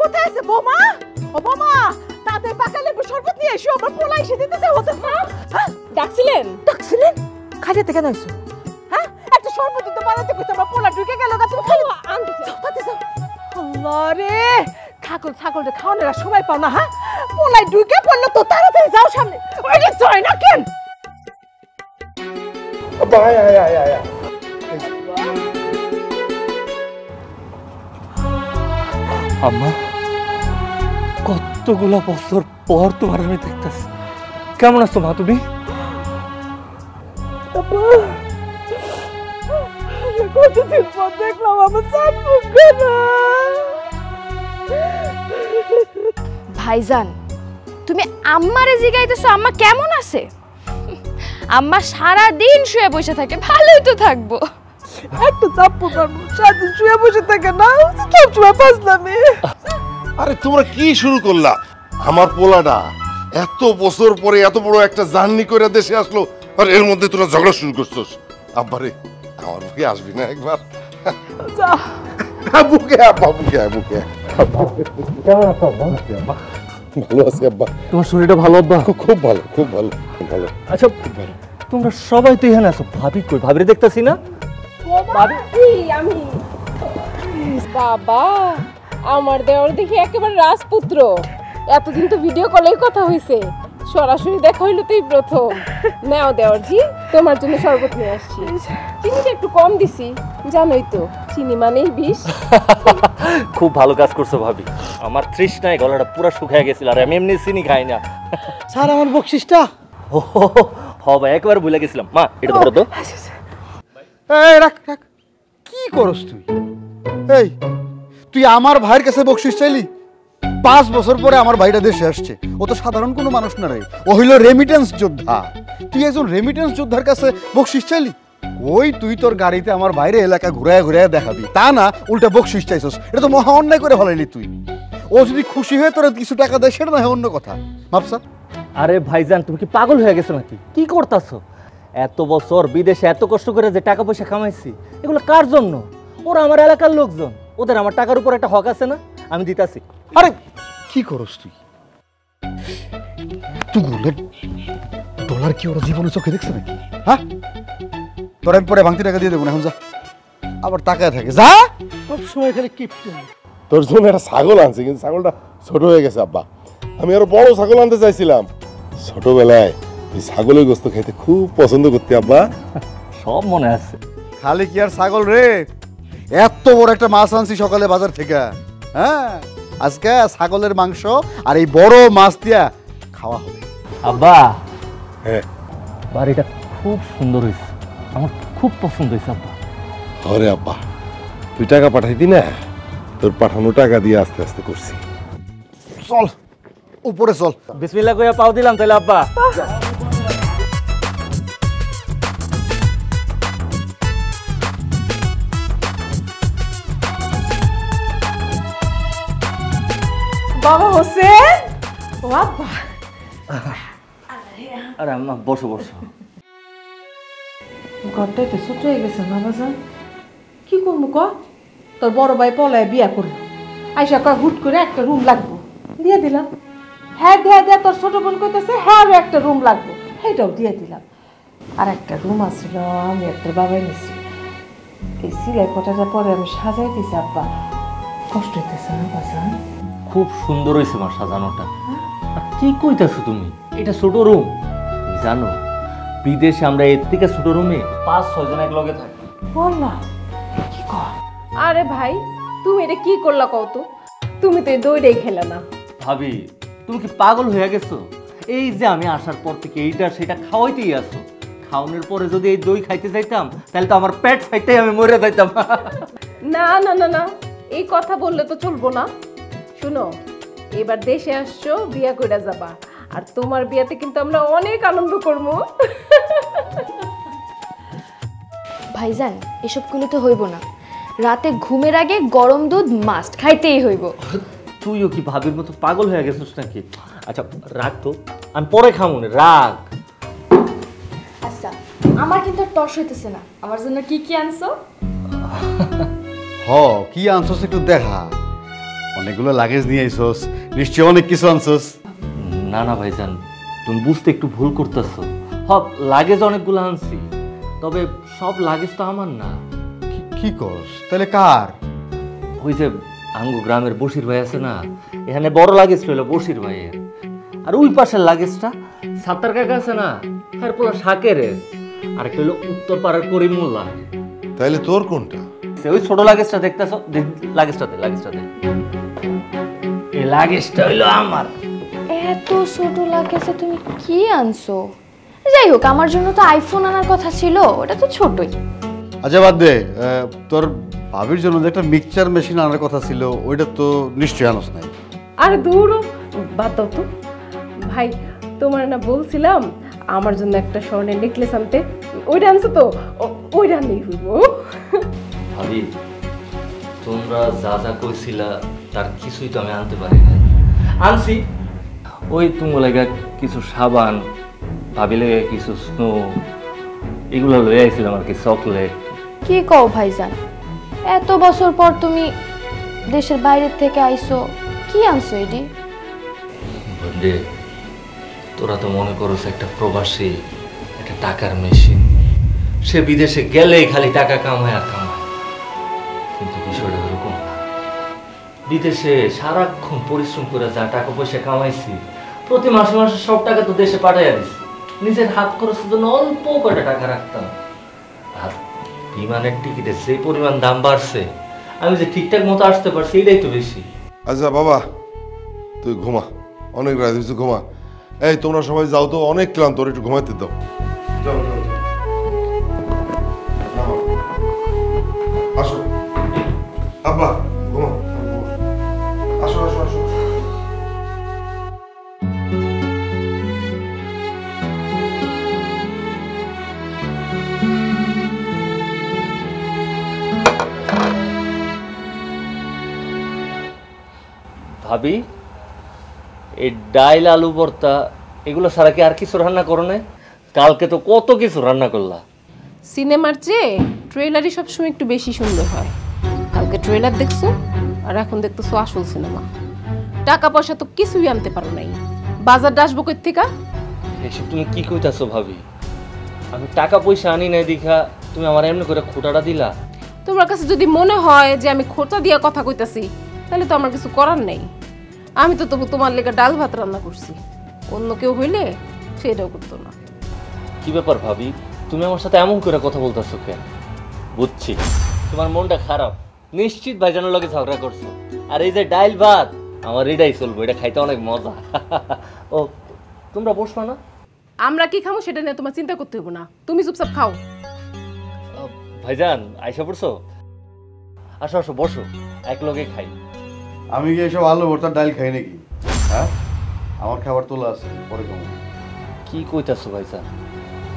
কোথায় আছে বৌমা? ও বৌমা, তাতে পাকা লেবুর শরবত নিয়ে এসো, আমার পোলা এসে দিতেছে। ডাকছিলেন? খাইতে কেন আইছো? হ্যাঁ, একটা শরবত তো বানাতে কইছো, আমার পোলা ঢুকে গেল গা, তুমি খাইতে আনতে যাও। আল্লাহ রে, ছাগলটা খাওয়ানোর আর সময় পাও না। হ্যাঁ, পোলাই ঢুকে পড়লো তো, তাড়াতাড়ি যাও সামনে। ওইটা জয় না কেন? আম্মা, কতগুলো বছর পর তোমার আমি দেখতেছি। কেমন আছো মা তুমি? কতদিন পর দেখলাম আমার চাঁদ মুখে না। ভাইজান, তুমি আম্মারে জিগাইতেছো আম্মা কেমন আছে? আম্মা সারা দিন শুয়ে বসে থাকে, ভালোই তো থাকবো। একটা চাপ্পু মারবো, সারাদিন শুয়ে বসে থাকে না, সবসময় ফাজলামি। আরে তোমরা কি শুরু করলা? আমার পোলাটা এত বছর পরে এত বড় একটা জার্নি করে দেশে আসলো, আর এর মধ্যে তোরা ঝগড়া শুরু করছস। আব্বারে, আমার বুকে আসবি না একবার? বুকে আব্বা, বুকে। কেমন আছো আব্বা? ভালো আছি আব্বা। তোমার শরীরটা ভালো আব্বা? খুব ভালো। আচ্ছা, তোমরা সবাই তো এখানে আছো, ভাবি কই? ভাবিরে দেখতাছি না। আমি বাবা, আমার দেওয়ার দেখি একেবারে রাজপুত্র। এতদিন তো ভিডিও কলেই কথা হইছে, সরাসরি দেখা হইলো তো এই প্রথম। নাও দেওয়ারজি, তোমার জন্য শরবত নিয়ে আসছি। চিনিটা একটু কম দিছি, জানোই তো চিনি মানেই বিষ। খুব ভালো কাজ করছো ভাবি, আমার তৃষ্ণায় গলাটা পুরো শুকিয়ে গেছিল, আর আমি এমনি চিনি খাই না। স্যার, আমার বকশিসটা। হ ভাই, একবার ভুলে গেছিলাম। মা, এটা ধরো তো। এই রাখ। কি করস তুই? তুই আমার ভাইয়ের কাছে বকশিস চাইলি? 5 বছর পরে আমার ভাইটা দেশে আসছে, ও তো সাধারণ কোনো মানুষ না রে, ও হইল রেমিটেন্স যোদ্ধা। তুই একজন রেমিটেন্স যোদ্ধার কাছে বকশিস চাইলি? ওই তুই তোর গাড়িতে আমার বাইরে এলাকা ঘুরায় দেখাবি, তা না উল্টা বকশিস চাইছস। এটা তো মহা অন্যায় করে ফেলাইলি তুই। ও যদি খুশি হয়ে তোরা কিছু টাকা দেয় সেটা না হয় অন্য কথা, মাপসা। আরে ভাইজান, তুমি কি পাগল হয়ে গেছো নাকি? কি করতেছো? এত বছর বিদেশে এত কষ্ট করে যে টাকা পয়সা কামাইছি, এগুলো কার জন্য? ওরা আমার এলাকার লোকজন, ওদের আমার টাকার উপর একটা হক আছে না? আমি দিতাছি। আরে কি করস তুই? ডলার কি ওরা জীবনে চোখে দেখছে নাকি? হ্যাঁ, তোর আমি পরে ভাঙতি টাকা দিয়ে দেবো না, এখন যা। আবার টাকায় থাকে, যা। সব সময় খালি কিপটে। তোর জন্য একটা ছাগল আনছি, কিন্তু ছাগলটা ছোট হয়ে গেছে আব্বা। আমি আরো বড় ছাগল আনতে চাইছিলাম। ছোটবেলায় তুই ছাগলের গোস্ত খেতে খুব পছন্দ করতি আব্বা। সব মনে আছে। খালি কি আর ছাগল রে, এত বড় একটা মাছ আনছি সকালে বাজার থেকে। হ্যাঁ, আজকে ছাগলের মাংস আর এই বড় মাছ দিয়া খাওয়া হবে। আব্বা, হ্যাঁ, বাড়িটা খুব সুন্দর হয়েছে, আমার খুব পছন্দ হয়েছে আব্বা। আরে আব্বা, তুই টাকা পাঠাইবি না? তোর পাঠানো টাকা দিয়ে আস্তে আস্তে করছি। চল উপরে চল। বিসমিল্লাহ কইয়া পাও দিলাম তাহলে আব্বা। বাবা হোসেন, ও আব্বা। আরে আম্মা, বসো। ঘরটা একটু ছোট হয়ে গেছে বাবা যান, কি করবো ক? তোর বড় ভাই পলায় বিয়া করলো, আইসা কয় হুট করে একটা রুম লাগবো, দিয়ে দিলাম। হ্যাঁ দেয়া তোর ছোট বোন কইতেছে হ্যাঁ আরো একটা রুম লাগবো, সেইটাও দিয়ে দিলাম। আর একটা রুম আসছিল, আমি একটা বাবাই নিছি। এই সিলাই কটাটা পরে আমি সাজাই দিছি আব্বা, কষ্ট হইতেছে না বাজান? খুব সুন্দর হয়েছে মা সাজানোটা। আর কি কইতাছো তুমি? এটা ছোট রুম। তুমি জানো বিদেশে আমরা এর থেকে ছোট রুমে 5-6 জন এক লগে থাকি। বললাম কি কর? আরে ভাই, তুমি এটা কি করলা কত? তুমি তো এই দইটাই খেলে না। ভাবি, তুমি কি পাগল হয়ে গেছো? এই যে আমি আসার পর থেকে এইটা সেটা খাওয়াইতেই আসো। খাওয়ানোর পরে যদি এই দই খাইতে যাইতাম তাহলে তো আমার পেট ফাইটাই আমি মরে যাইতাম। না না না না, এই কথা বললে তো চলবো না। শুনো, এবার দেশে আসছো, বিয়া কইরা যাবা, আর তোমার বিয়াতে কিন্তু আমরা অনেক আনন্দ করবো। ভাইজান, এসব কোনো তো হইব না। রাতে ঘুমের আগে গরম দুধ মাস্ট খাইতেই হইব। তুইও কি ভাবির মতো পাগল হয়ে গেছিস নাকি? আচ্ছা রাগ তো, আমি পরে খামো না, রাগ। আচ্ছা, আমার কিন্তু টস হইতেছে না। আমার জন্য কি কি আনছো? কি আনছস একটু দেখা। অনেকগুলো লাগেজ নিয়ে আইছস, নিশ্চয়ই অনেক কিছু আনছস। না না ভাইজান, তুমি বুঝতে একটু ভুল করতেছো। লাগেজ অনেকগুলো আনছি, তবে সব লাগেজ তো আমার না। কি করস তাহলে কার? ওই যে আঙ্গু গ্রামের বশির ভাই আছে না, এখানে বড় লাগেজ রইল বশির ভাইয়ের। আর ওই পাশের লাগেজটা সাত্তার কাকা আছে না, এরপর শাকের। আর একটা হলো উত্তর পাড়ার করিম মোল্লা। তাইলে তোর কোনটা? ওই ছোট লাগেজটা দেখতেছো, লাগেজটা দে। এই লাগেজটা হইলো আমার। এত ছোট লাগেছে তুমি কি আনছো? যাই হোক, আমার জন্য তো আইফোন আনার কথা ছিল, ওটা তো ছোটই। আচ্ছা বাদ দে, তোর ভাবির জন্য যে একটা মিক্সচার মেশিন আনার কথা ছিল, ওইটা তো নিশ্চয়ই আনস নাই। আরে দূরও বাদ দাও তো ভাই, তোমার না বলছিলাম আমার জন্য একটা স্বর্ণের নেকলেস আনতে, ওইটা আনছো তো? ওইটা আনলেই হইব। ভাবি, তোমরা যা যা কইছিলা তার কিছুই তো আমি আনতে পারি না। আনছি ওই তুমি লাগা কিছু সাবান, ভাবি লেগে কিছু স্নো, এগুলো লয়ে আইছিলাম আর কি, চকলেট। কি কও ভাইজান, এত বছর পর তুমি দেশের বাইরে থেকে আইছো, কি আনছো এডি? বন্ধে, তোরা তো মনে করছ একটা প্রবাসী, একটা টাকার মেশিন, সে বিদেশে গেলেই খালি টাকা কামায় আর কামায়। কিন্তু বিষয়টা এরকম না। বিদেশে সারাক্ষণ পরিশ্রম করে যা টাকা পয়সা কামাইছি, প্রতি মাসে মাসে সব টাকা তো দেশে পাঠাইয়া দিছি। নিজের হাত খরচের জন্য অল্প কয়টা টাকা রাখতাম। আর বিমানের টিকিটের যে পরিমাণ দাম বাড়ছে, আমি যে ঠিকঠাক মতো আসতে পারছি এটাই তো বেশি। আচ্ছা বাবা, তুই ঘুমা, অনেক রাত হয়েছে, ঘুমা। এই তোমরা সবাই যাও তো, অনেক ক্লান্ত, একটু ঘুমাইতে দাও। আসো আব্বা, ঘুমা। আসো আসো আসো। ভাবি, এই ডাইল আলু ভর্তা এগুলো ছাড়া কি আর কিছু রান্না করো না? কালকে তো কত কিছু রান্না করলা। সিনেমার চেয়ে ট্রেলারই সবসময় একটু বেশি সুন্দর হয়। কালকে ট্রেলার দেখছো, আর এখন দেখতেছো আসল সিনেমা। টাকা পয়সা তো কিছুই আনতে পারো নাই, বাজারটা আসবো কই থেকে? এসব তুমি কি কইতাছো ভাবি? আমি টাকা পয়সা আনি নাই দেখা তুমি আমার এমনি করে খোটাটা দিলা। তোমার কাছে যদি মনে হয় যে আমি খোঁটা দিয়া কথা কইতাছি, তাহলে তো আমার কিছু করার নেই। আমি তো তবু তোমার লেগে ডাল ভাত রান্না করছি, অন্য কেউ হইলে সেটাও করতো না। কি ব্যাপার ভাবি, তুমি আমার সাথে এমন করে কথা বলতেছো কেন? বুঝছি তোমার মনটা খারাপ, নিশ্চিত ভাইজানের লগে ঝগড়া করছো। আর এই যে ডাইল ভাত, আমার এটাই চলবো, এটা খাইতে অনেক মজা। ও, তোমরা বসবা না? আমরা কি খাবো সেটা নিয়ে তোমার চিন্তা করতে হইব না, তুমি চুপচাপ খাও। ভাইজান আইসা পড়ছো? আসো আসো বসো, এক লগে খাই। আমি কি এসব আলু ভর্তার ডাল খাই নাকি? হ্যাঁ, আমার খাবার তোলা আছে, পরে খাবো। কি কইতাছো ভাইজান?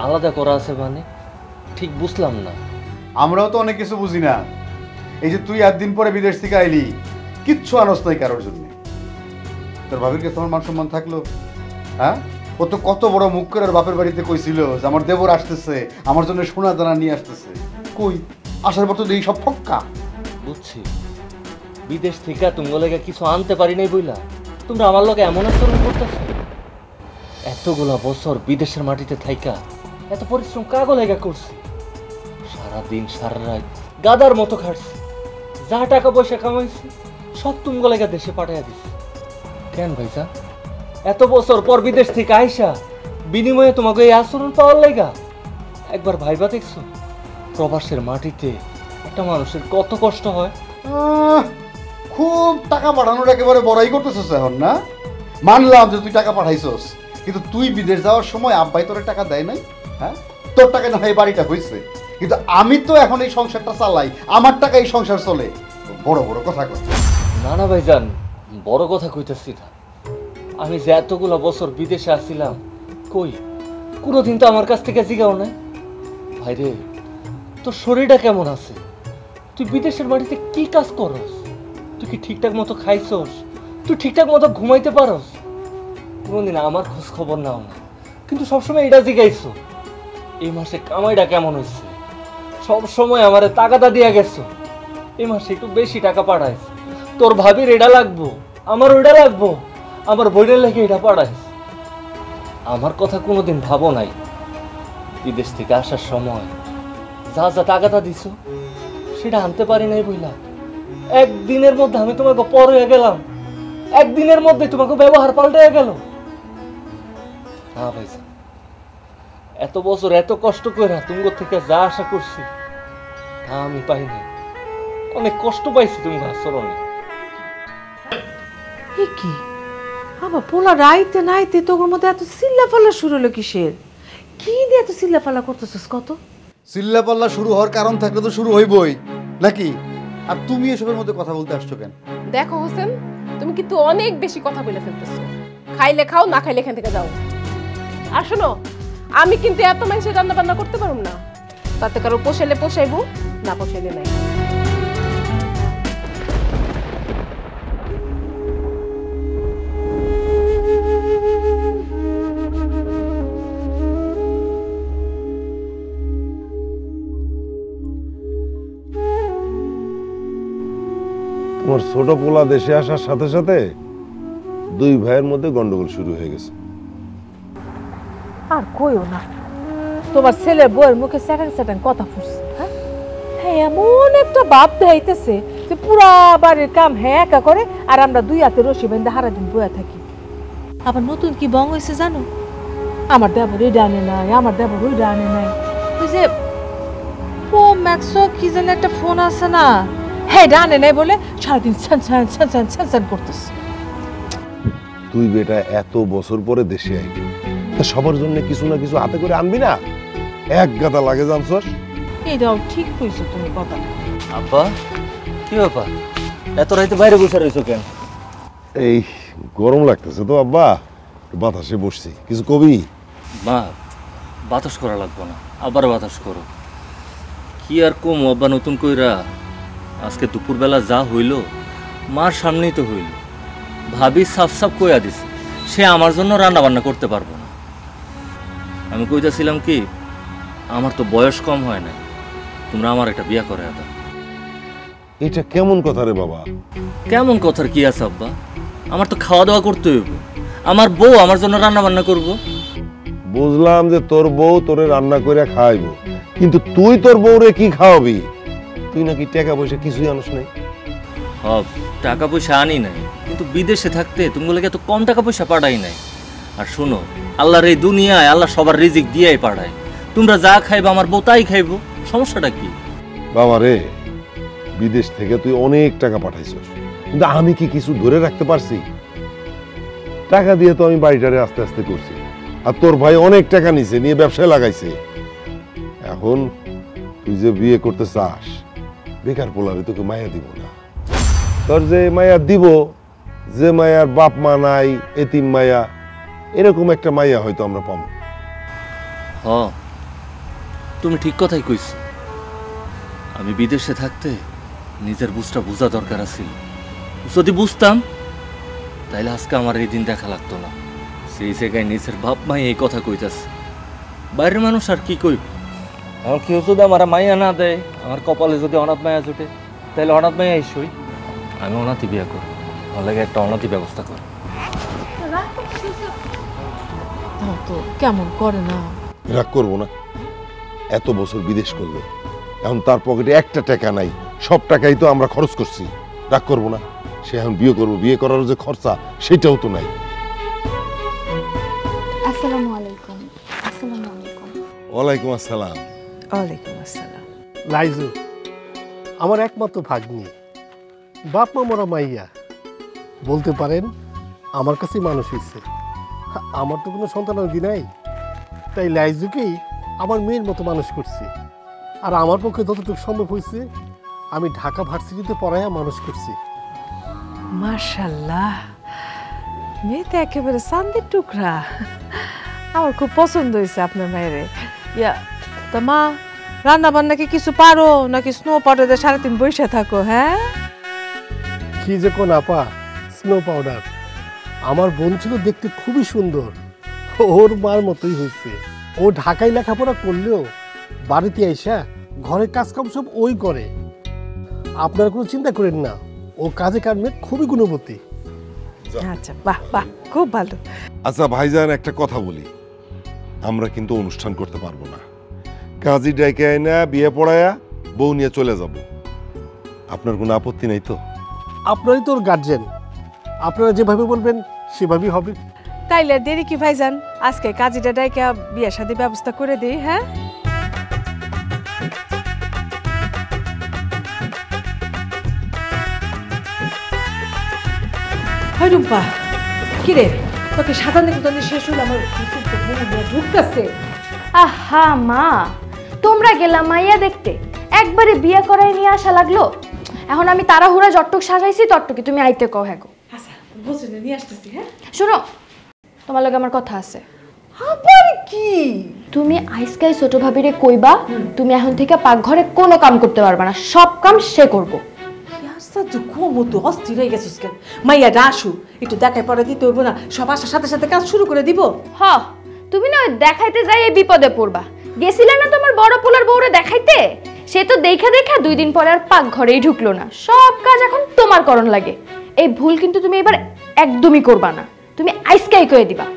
আলাদা করা আছে মানে? ঠিক বুঝলাম না। আমরাও তো অনেক কিছু বুঝি না। এই যে তুই একদিন পরে বিদেশ থেকে আইলি, কিচ্ছু আনস নাই কারোর জন্য। তোর ভাবির কাছে তোমার মান সম্মান থাকলো? হ্যাঁ, ও তো কত বড় মুখ করে ওর বাপের বাড়িতে কইছিল যে আমার দেবর আসতেছে, আমার জন্য সোনা দানা নিয়ে আসতেছে। কই আসার পর তো এই সব ফক্কা। বুঝছি, বিদেশ থেকে তোমার লগে কিছু আনতে পারি নাই বইলা তোমরা আমার লগে এমন আচরণ করতেছো। এতগুলা বছর বিদেশের মাটিতে থাইকা এত পরিশ্রম কাগো লেগা করছি, সারাদিন সারা রাত গাদার মতো খাটছি, যা টাকা পয়সা কামাইছি সব তুমি লেগা দেশে পাঠাইয়া দিছি। কেন ভাইজা এত বছর পর বিদেশ থেকে আইসা বিনিময়ে তোমাকে এই আচরণ পাওয়ার লেগা? একবার ভাইবা দেখছো প্রবাসের মাটিতে একটা মানুষের কত কষ্ট হয়? খুব টাকা পাঠানোর একেবারে বড়াই করতেছিস এখন না? মানলাম যে তুই টাকা পাঠাইছস, কিন্তু তুই বিদেশ যাওয়ার সময় আব্বাই তোর টাকা দেয় নাই? হ্যাঁ, তোর টাকা না হয় বাড়িটা হয়েছে, কিন্তু আমি তো এখন এই সংসারটা চালাই, আমার টাকা এই সংসার চলে। বড় বড় কথা কই। না না ভাইজান, বড় কথা কইতেছি না। আমি যে এতগুলো বছর বিদেশে আসছিলাম, কই কোনোদিন তো আমার কাছ থেকে জিগাও নাই। ভাইরে, তোর শরীরটা কেমন আছে? তুই বিদেশের মাটিতে কি কাজ করস? তুই কি ঠিকঠাক মতো খাইছস? তুই ঠিকঠাক মতো ঘুমাইতে পারস? কোনোদিন আমার খোঁজ খবর নাও না, কিন্তু সবসময় এটা জিগাইছো এই মাসে কামাইটা কেমন হয়েছে। সবসময় আমারে তাগাদা দিয়া গেছো, এই মাসে একটু বেশি টাকা পাঠাইছে, তোর ভাবির এটা লাগবো, আমার ওইটা লাগবো, আমার বইটা লেগে এটা পাড়ায়। আমার কথা কোনোদিন ভাবো নাই? বিদেশ থেকে আসার সময় যা যা টাকাটা দিছ সেটা আনতে পারি নাই বইলা একদিনের মধ্যে আমি তোমাকে পর হয়ে গেলাম, একদিনের মধ্যে তোমাকে ব্যবহার পাল্টে গেল। না ভাইসা, এত বছর এত কষ্ট করে তুমি থেকে যা আশা করছি তা আমি পাইনি। অনেক কষ্ট পাইছি তুমি আচরণে। কি আমার পোলা রাইতে নাইতে তোর মধ্যে এত চিল্লাফাল্লা শুরু হলো কিসের? কি দিয়ে এত চিল্লাফাল্লা করতেছিস কত? চিল্লাপাল্লা শুরু হওয়ার কারণ থাকলে তো শুরু হইবই নাকি? আর তুমি এসবের মধ্যে কথা বলতে আসছো কেন? দেখো হোসেন, তুমি কিন্তু অনেক বেশি কথা বলে ফেলতেছো। খাইলে খাও, না খাইলে এখান থেকে যাও। আর শোনো, আমি কিন্তু এত মানুষের রান্না বান্না করতে পারুম না। তাতে কারো পোষাইলে পোষাইবো, না পোষাইলে নাই। তোমার ছোট পোলা দেশে আসার সাথে সাথে দুই ভাইয়ের মধ্যে গন্ডগোল শুরু হয়ে গেছে। আর কইও না, তোমার ছেলে বউয়ের মুখে স্যাটাং স্যাটাং কথা ফুটছে। হ্যাঁ, এমন একটা ভাব দেখাইতেছে যে পুরা বাড়ির কাম হ্যাঁ একা করে, আর আমরা দুই হাতে রশি বেঁধে হারা দিন বয়া থাকি। আবার নতুন কি বং হয়েছে জানো? আমার দেবর এই ডানে নাই, আমার দেবর ওই ডানে নাই। ওই যে ও ম্যাক্সো কি যেন একটা ফোন আছে না, হ্যাঁ ডানে নাই বলে সারাদিন ছান ছান ছান ছান ছান ছান করতেছে। তুই বেটা এত বছর পরে দেশে আইবি, তা সবার জন্য কিছু না কিছু হাতে করে আনবি না? এক গাদা লাগে জানছস? এটাও ঠিক কইছো তুমি কথা। আব্বা, কি ব্যাপার এত রাইতে বাইরে বসে রয়েছো কেন? এই গরম লাগতেছে তো আব্বা, বাতাসে বসছি। কিছু কবি? মা, বাতাস করা লাগবো না, আবার বাতাস করো। কি আর কম আব্বা, নতুন কইরা আজকে দুপুরবেলা যা হইল মার সামনেই তো হইল। ভাবি সাফ সাফ কইয়া দিছে সে আমার জন্য রান্না বান্না করতে পারবো না। আমি কইতাছিলাম কি, আমার তো বয়স কম হয় না, তোমরা আমার একটা বিয়া করে দাও। এটা কেমন কথা রে বাবা? কেমন কথার কি আছে আব্বা? আমার তো খাওয়া দাওয়া করতে হইব, আমার বউ আমার জন্য রান্না বান্না করবো। বুঝলাম যে তোর বউ তোরে রান্না করে খাওয়াইবো, কিন্তু তুই তোর বউরে কি খাওয়াবি? তুই নাকি টাকা পয়সা কিছুই আনস নাই? হব, টাকা পয়সা আনি নাই, কিন্তু বিদেশে থাকতে তুমি বলে এত কম টাকা পয়সা পাঠাই নাই। আর শোনো, আল্লাহর এই দুনিয়ায় আল্লাহ সবার রিজিক দিয়াই পাঠায়। তোমরা যা খাইবা আমার বউ তাই খাইবো, সমস্যাটা কি? বাবা রে, বিদেশ থেকে তুই অনেক টাকা পাঠাইছস, কিন্তু আমি কি কিছু ধরে রাখতে পারছি? টাকা দিয়ে তো আমি বাড়িটারে আস্তে আস্তে করছি, আর তোর ভাই অনেক টাকা নিছে, নিয়ে ব্যবসায় লাগাইছে। এখন তুই যে বিয়ে করতে চাস, বেকার পোলারে তোকে মায়া দিব না। তোর যে মায়া দিব, যে মায়ার বাপ মা নাই, এতিম মায়া, এরকম একটা মায়া হয়তো আমরা পাবো। হ, তুমি ঠিক কথাই কইছো। আমি বিদেশে থাকতে নিজের বুঝটা বোঝা দরকার আছিল। যদি বুঝতাম তাইলে আজকে আমার এই দিন দেখা লাগতো না। সেই জায়গায় নিজের বাপ মাই এই কথা কইতাছে, বাইরের মানুষ আর কি কইব? এখন কেউ যদি আমার মাইয়া না দেয়, আমার কপালে যদি অনাথ মায়া জোটে, তাহলে অনাথ মায়া এসই আমি অনাথি বিয়া করব। আমার লাগে একটা অনাথি ব্যবস্থা কর। তো কেমন করে না? রাগ করবো না, এত বছর বিদেশ করলো, এখন তার পকেটে একটা টাকা নাই, সব টাকাই তো আমরা খরচ করছি। রাগ করবো না, সে এখন বিয়ে করবো, বিয়ে করার যে খরচা সেটাও তো নাই। আসসালামু আলাইকুম। আসসালামু আলাইকুম। ওয়ালাইকুম আসসালাম। ওয়ালাইকুম আসসালাম। লাইজু আমার একমাত্র ভাগ্নি, বাপ মা মরা মাইয়া, বলতে পারেন আমার কাছেই মানুষ হয়েছে। আমার তো কোনো সন্তানাদি নাই, তাই লাইজুকেই আমার মেয়ের মতো মানুষ করছি। আর আমার পক্ষে যতটুকু সম্ভব হয়েছে আমি ঢাকা ভার্সিটিতে পড়াইয়া মানুষ করছি। মাশাআল্লাহ, মেয়েটা একেবারে চাঁদের টুকরা। আমার খুব পছন্দ হয়েছে আপনার মায়েরে। ইয়া তা মা, রান্না বান্না কি কিছু পারো নাকি স্নো পাউডার দিয়ে সারাদিন বসে থাকো? হ্যাঁ, কি যে কোন আপা, স্নো পাউডার। আমার বোন ছিল দেখতে খুবই সুন্দর, ওর মার মতোই হয়েছে। ও ঢাকায় লেখাপড়া করলেও বাড়িতে আইসা ঘরের কাজকাম সব ওই করে। আপনারা কোনো চিন্তা করেন না, ও কাজে কর্মে খুবই গুণবতী। আচ্ছা, বাহ বাহ, খুব ভালো। আচ্ছা ভাইজান, একটা কথা বলি, আমরা কিন্তু অনুষ্ঠান করতে পারবো না। কাজী ডাইকে আইনা বিয়ে পড়ায়া বউ নিয়ে চলে যাব। আপনার কোনো আপত্তি নেই তো? আপনারই তোর গার্জেন, আপনারা যেভাবে বলবেন সেভাবেই হবে। তাইলে আর দেরি কি ভাইজান, আজকে কাজীটা ডাইকা বিয়ে শাদী ব্যবস্থা করে দেই। হ্যাঁ, হয় রুম্পা, কিরে তোকে সাজানো কোথায় শেষ হলো? আমার ঢুকতেছে। আহা মা, তোমরা গেলাম মাইয়া দেখতে, একবারে বিয়ে করাই নিয়ে আসা লাগলো। এখন আমি তাড়াহুড়া জটটুক সাজাইছি, তটটুকি তুমি আইতে কও। হ্যাঁ গো, আচ্ছা বুঝে নিয়ে আসতেছি। হ্যাঁ শোনো, তোমার লগে আমার কথা আছে। আবার কি? তুমি আইসকাই ছোট ভাবিরে কইবা তুমি এখন থেকে পাকঘরে কোনো কাম করতে পারবে না, সব কাম সে করবো। অস্থির হয়ে গেছিস কেন? মাইয়াটা আসু, একটু দেখাই পরে দিতে হইব না? সব আসার সাথে সাথে কাজ শুরু করে দিব। হ, তুমি না ওই দেখাইতে যাই এই বিপদে পড়বা। গেছিলে না তোমার বড় পোলার বউরে দেখাইতে, সে তো দেখা দেখা 2 দিন পরে আর পাকঘরেই ঢুকলো না। সব কাজ এখন তোমার করণ লাগে। এই ভুল কিন্তু তুমি এবার একদমই করবা না, তুমি আইসকাই কয়ে দিবা।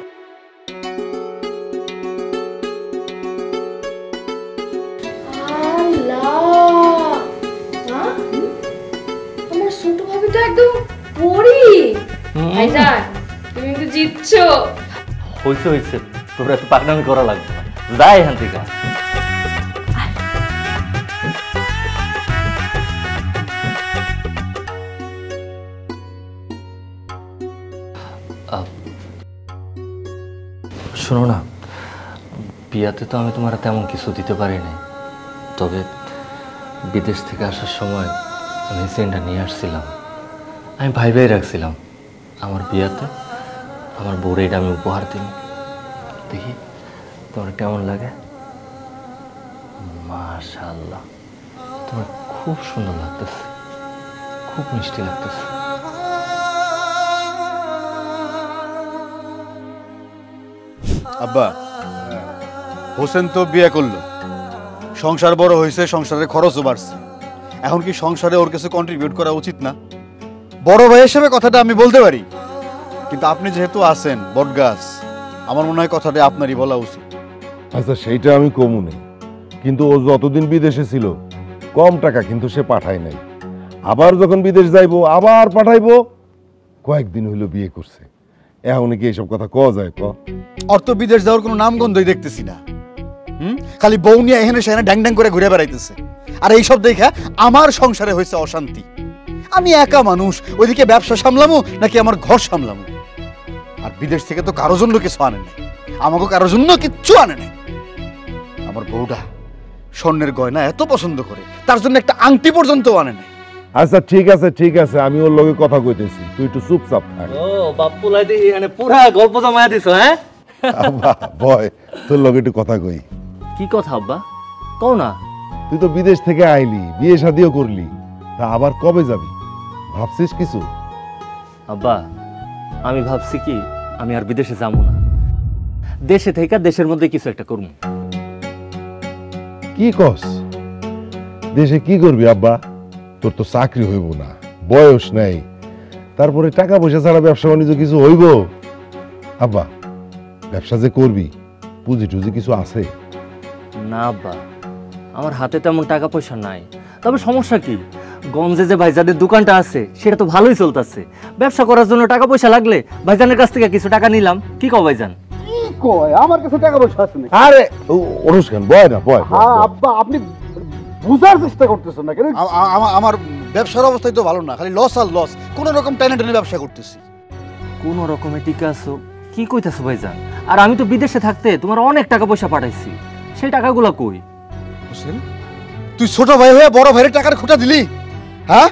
আমার ছোট ভাবি তো একদম পড়ি। ভাইজান তুমি কিন্তু জিতছো। হইছে হইছে, তোরা এত পাকনামি করা লাগবে না, যাই এখান থেকে। শোনো না, বিয়াতে তো আমি তোমার তেমন কিছু দিতে পারি নাই, তবে বিদেশ থেকে আসার সময় আমি চেনটা নিয়ে আসছিলাম। আমি ভাইভাই রাখছিলাম আমার বিয়াতে আমার বউরে এটা আমি উপহার দিই। দেখি তোমার কেমন লাগে। মাশাআল্লাহ, তোমার খুব সুন্দর লাগতেছে, খুব মিষ্টি লাগতেছে। আব্বা, হোসেন তো বিয়ে করলো, সংসার বড় হয়েছে, সংসারের খরচও বাড়ছে। এখন কি সংসারে ওর কিছু কন্ট্রিবিউট করা উচিত না? বড় ভাই হিসেবে কথাটা আমি বলতে পারি, কিন্তু আপনি যেহেতু আছেন বটগাছ, আমার মনে হয় কথাটা আপনারই বলা উচিত। আচ্ছা সেইটা আমি কমুনে, কিন্তু ও যতদিন বিদেশে ছিল কম টাকা কিন্তু সে পাঠায় নাই। আবার যখন বিদেশ যাইবো আবার পাঠাইবো। কয়েকদিন হইলো বিয়ে করছে, এখন কি এইসব কথা কওয়া যায়? অর্থ বিদেশ যাওয়ার কোনো নামগন্ধই দেখতেছি না। খালি বউ নিয়ে এখানে সেখানে ড্যাং ড্যাং করে ঘুরে বেড়াইতেছে, আর এইসব দেখা আমার সংসারে হয়েছে অশান্তি। আমি একা মানুষ, ওইদিকে ব্যবসা সামলামো নাকি আমার ঘর সামলামো? আর বিদেশ থেকে তো কারোর জন্য কিছু আনে নাই, আমাকে কারোর জন্য কিচ্ছু আনে নাই। আমার বউটা স্বর্ণের গয়না এত পছন্দ করে, তার জন্য একটা আংটি পর্যন্ত আনে নাই। আচ্ছা ঠিক আছে ঠিক আছে, আমি ওর লগে কথা কইতেছি, তুই একটু চুপচাপ থাক। ও বাপ্পু লাইতে এখানে পুরা গল্প জমায়া দিছো। হ্যাঁ আব্বা ভয়, তোর লগে একটু কথা কই। কি কথা আব্বা, কও না। তুই তো বিদেশ থেকে আইলি, বিয়ে শাদিও করলি, তা আবার কবে যাবি? ভাবছিস কিছু? আব্বা আমি ভাবছি কি, আমি আর বিদেশে যাবো না, দেশে থেকে দেশের মধ্যে কিছু একটা করব। কি কস? দেশে কি করবি আব্বা? তোর তো চাকরি হইব না, বয়স নাই, তারপরে টাকা পয়সা ছাড়া ব্যবসা বাণিজ্য কিছু হইব? আব্বা ব্যবসা যে করবি, পুঁজি টুজি কিছু আছে? না আব্বা, আমার হাতে তেমন টাকা পয়সা নাই, তবে সমস্যা কি, গঞ্জে যে ভাইজানের দোকানটা আছে সেটা তো ভালোই চলতেছে। ব্যবসা করার জন্য টাকা পয়সা লাগলে ভাইজানের কাছ থেকে কিছু টাকা নিলাম। কি কও ভাইজান? কি কয়, আমার কাছে টাকা পয়সা আছে না? আরে অনুষ্ঠান বয় না, বয়। হ্যাঁ আব্বা, আপনি বুঝার চেষ্টা করতেছেন না কেন? আমার ব্যবসার অবস্থাই তো ভালো না, খালি লস আর লস, কোন রকম টাইনে টাইনে ব্যবসা করতেছি। কোন রকমে টিকে আছো? কি কইতাছো ভাইজান? আর আমি তো বিদেশে থাকতে তোমার অনেক টাকা পয়সা পাঠাইছি, সেই টাকাগুলো কই? হোসেন, তুই ছোট ভাই হয়ে বড় ভাইয়ের টাকার খোঁটা দিলি? হ্যাঁ,